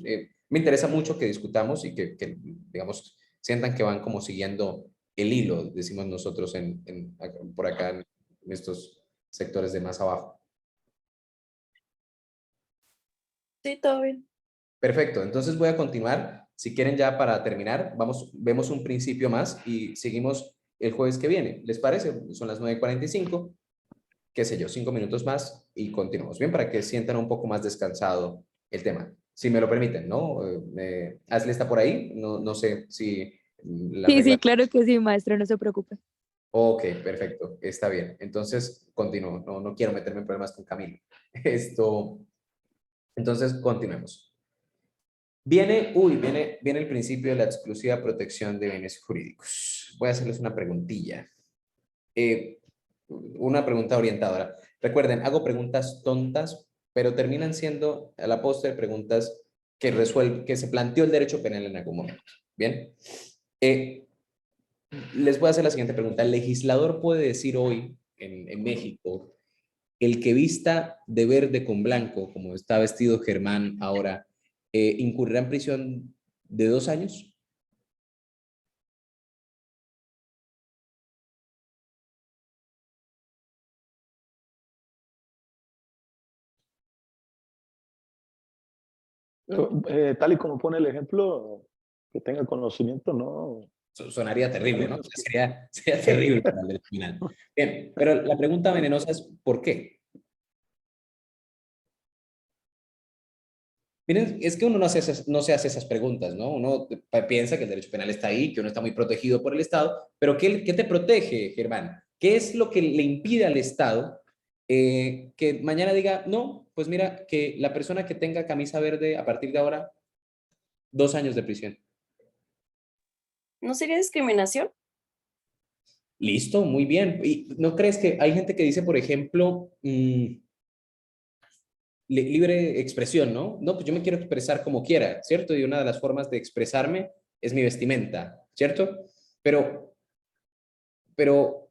Me interesa mucho que discutamos y que, digamos, sientan que van como siguiendo el hilo, decimos nosotros por acá en estos sectores de más abajo. Sí, todo bien. Perfecto, entonces voy a continuar. Si quieren ya para terminar, vemos un principio más y seguimos el jueves que viene. ¿Les parece? Son las 9:45, qué sé yo, 5 minutos más y continuamos. Bien, para que sientan un poco más descansado el tema. Si me lo permiten, ¿no? Ashley está por ahí, no sé si la Sí, regla... sí, claro que sí, maestro, no se preocupe. Ok, perfecto, está bien. Entonces, continúo. No quiero meterme en problemas con Camilo. Entonces, continuemos. Viene el principio de la exclusiva protección de bienes jurídicos. Voy a hacerles una preguntilla. Una pregunta orientadora. Recuerden, hago preguntas tontas, pero terminan siendo a la postre preguntas que se planteó el derecho penal en algún momento. Bien. Les voy a hacer la siguiente pregunta. ¿El legislador puede decir hoy en México, el que vista de verde con blanco, como está vestido Germán ahora, incurrirá en prisión de 2 años? Tal y como pone el ejemplo, que tenga conocimiento, no. Sonaría terrible, ¿no? Sería terrible para el derecho penal. Bien, pero la pregunta venenosa es ¿por qué? Miren, es que uno no se hace esas preguntas, ¿no? Uno piensa que el derecho penal está ahí, que uno está muy protegido por el Estado, pero ¿qué te protege, Germán? ¿Qué es lo que le impide al Estado que mañana diga, no, pues mira, que la persona que tenga camisa verde a partir de ahora, 2 años de prisión? ¿No sería discriminación? Listo, muy bien. ¿Y no crees que hay gente que dice, por ejemplo, libre expresión, ¿no? No, pues yo me quiero expresar como quiera, ¿cierto? Y una de las formas de expresarme es mi vestimenta, ¿cierto? Pero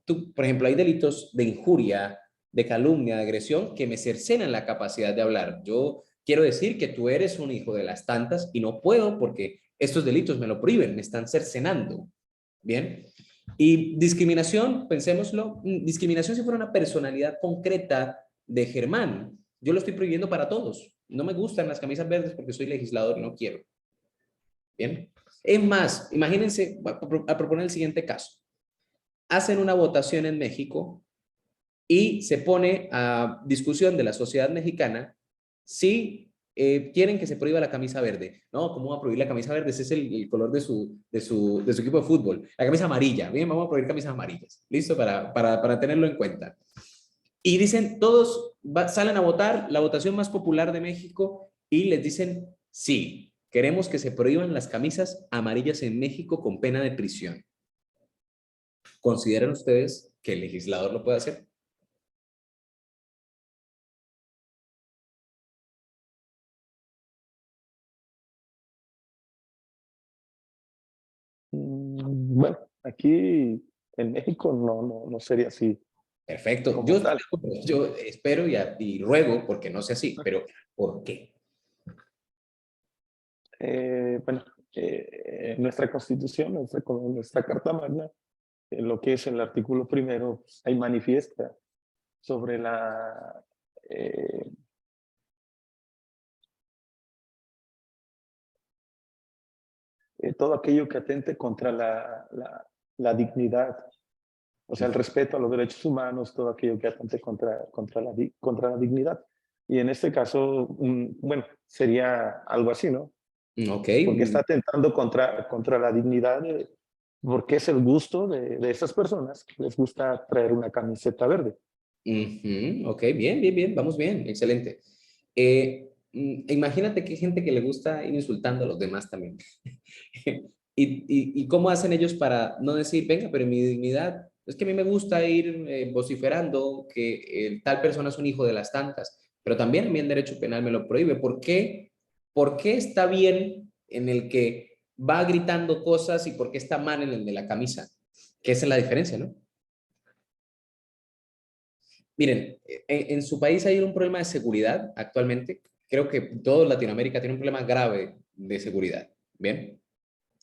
tú, por ejemplo, hay delitos de injuria, de calumnia, de agresión que me cercenan la capacidad de hablar. Yo quiero decir que tú eres un hijo de las tantas y no puedo porque estos delitos me lo prohíben, me están cercenando. ¿Bien? Y discriminación, pensémoslo, discriminación si fuera una personalidad concreta de Germán. Yo lo estoy prohibiendo para todos. No me gustan las camisas verdes porque soy legislador y no quiero. Bien. Es más, imagínense, a proponer el siguiente caso. Hacen una votación en México y se pone a discusión de la sociedad mexicana si quieren que se prohíba la camisa verde. No, ¿cómo va a prohibir la camisa verde? Ese es el color de su equipo de fútbol. La camisa amarilla. Bien, vamos a prohibir camisas amarillas. ¿Listo? Para tenerlo en cuenta. Y dicen, todos salen a votar, la votación más popular de México, y les dicen, sí, queremos que se prohíban las camisas amarillas en México con pena de prisión. ¿Consideran ustedes que el legislador lo puede hacer? Bueno, aquí en México no sería así Perfecto. como tal. Yo espero y ruego porque no sea así, pero ¿por qué? Bueno, nuestra Constitución, nuestra Carta Magna, en lo que es el artículo primero, pues, ahí manifiesta sobre todo aquello que atente contra la dignidad, o sea, el respeto a los derechos humanos, todo aquello que atente contra la dignidad. Y en este caso, bueno, sería algo así, ¿no? Ok. porque está atentando contra la dignidad, porque es el gusto de esas personas que les gusta traer una camiseta verde. Ok, bien, bien, bien, vamos bien, excelente. Imagínate que hay gente que le gusta ir insultando a los demás también. ¿Y cómo hacen ellos para no decir, venga, pero mi dignidad, es que a mí me gusta ir vociferando que tal persona es un hijo de las tantas, pero también a mí el derecho penal me lo prohíbe? ¿Por qué? ¿Por qué está bien en el que va gritando cosas y por qué está mal en el de la camisa? Que esa es la diferencia, ¿no? Miren, en su país hay un problema de seguridad actualmente. Creo que toda Latinoamérica tiene un problema grave de seguridad. Bien,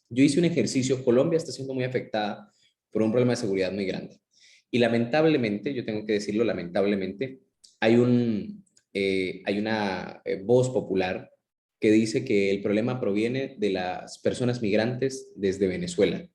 yo hice un ejercicio. Colombia está siendo muy afectada por un problema de seguridad muy grande. Y lamentablemente, yo tengo que decirlo, lamentablemente, hay una voz popular que dice que el problema proviene de las personas migrantes desde Venezuela.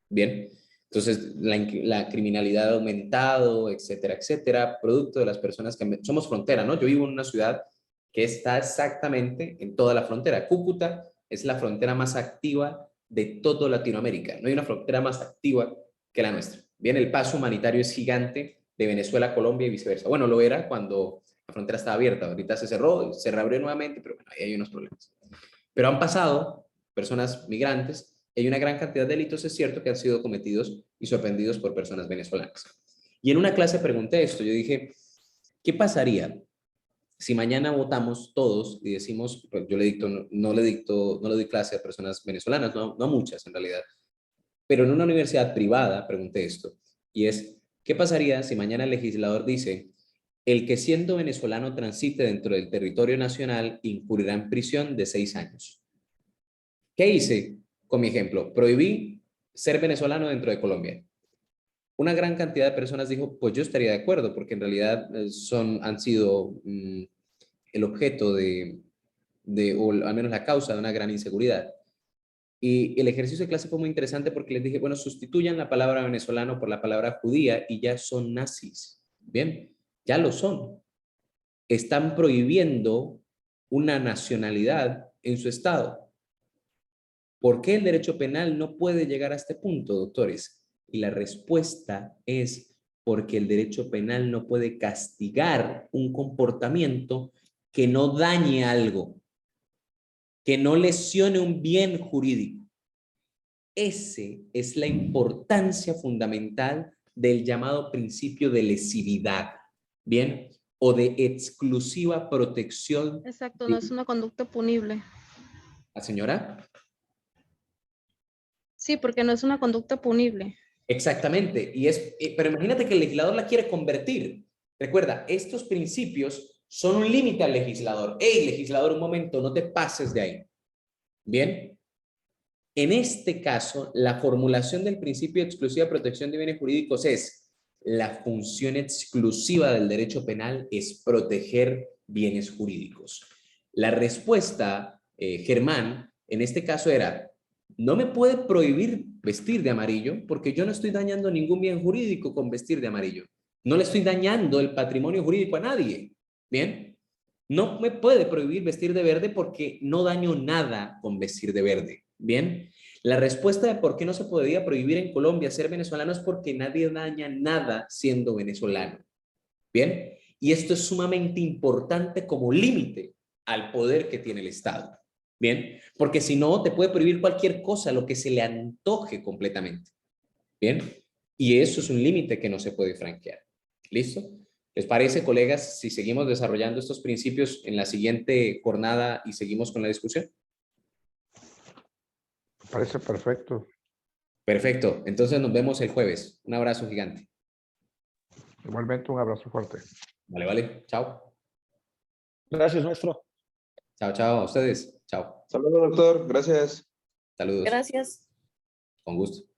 Bien, entonces la criminalidad ha aumentado, etcétera, etcétera, producto de las personas que somos frontera, ¿no? Yo vivo en una ciudad que está exactamente en toda la frontera. Cúcuta es la frontera más activa de toda Latinoamérica. No hay una frontera más activa que la nuestra. Bien, el paso humanitario es gigante de Venezuela a Colombia y viceversa. Bueno, lo era cuando la frontera estaba abierta. Ahorita se cerró, se reabrió nuevamente, pero bueno, ahí hay unos problemas. Pero han pasado personas migrantes y hay una gran cantidad de delitos, es cierto, que han sido cometidos y sorprendidos por personas venezolanas. Y en una clase pregunté esto, yo dije, ¿qué pasaría si mañana votamos todos y decimos, pues yo le dicto, no le doy clase a personas venezolanas, no muchas en realidad, pero en una universidad privada pregunté esto, y es, ¿qué pasaría si mañana el legislador dice, el que siendo venezolano transite dentro del territorio nacional incurrirá en prisión de 6 años? ¿Qué hice con mi ejemplo? Prohibí ser venezolano dentro de Colombia. Una gran cantidad de personas dijo, pues yo estaría de acuerdo, porque en realidad han sido el objeto o al menos la causa de una gran inseguridad. Y el ejercicio de clase fue muy interesante porque les dije, bueno, sustituyan la palabra venezolano por la palabra judía y ya son nazis. Bien, ya lo son. Están prohibiendo una nacionalidad en su estado. ¿Por qué el derecho penal no puede llegar a este punto, doctores? Y la respuesta es porque el derecho penal no puede castigar un comportamiento que no dañe algo, que no lesione un bien jurídico. Esa es la importancia fundamental del llamado principio de lesividad, ¿bien? O de exclusiva protección. Exacto, no es una conducta punible. ¿La señora? Sí, porque no es una conducta punible. Exactamente, pero imagínate que el legislador la quiere convertir. Recuerda, estos principios son un límite al legislador. Hey, legislador, un momento, no te pases de ahí. Bien, en este caso, la formulación del principio de exclusiva protección de bienes jurídicos es la función exclusiva del derecho penal es proteger bienes jurídicos. La respuesta, Germán, en este caso era, no me puede prohibir vestir de amarillo porque yo no estoy dañando ningún bien jurídico con vestir de amarillo. No le estoy dañando el patrimonio jurídico a nadie. Bien, no me puede prohibir vestir de verde porque no daño nada con vestir de verde. Bien, la respuesta de por qué no se podría prohibir en Colombia ser venezolano es porque nadie daña nada siendo venezolano. Bien, y esto es sumamente importante como límite al poder que tiene el Estado. Bien, porque si no, te puede prohibir cualquier cosa, lo que se le antoje completamente. Bien, y eso es un límite que no se puede franquear. ¿Listo? ¿Les parece, colegas, si seguimos desarrollando estos principios en la siguiente jornada y seguimos con la discusión? Parece perfecto. Perfecto, entonces nos vemos el jueves. Un abrazo gigante. Igualmente, un abrazo fuerte. Vale, vale. Chao. Gracias, maestro. Chao, chao. A ustedes. Chao. Saludos, doctor. Gracias. Saludos. Gracias. Con gusto.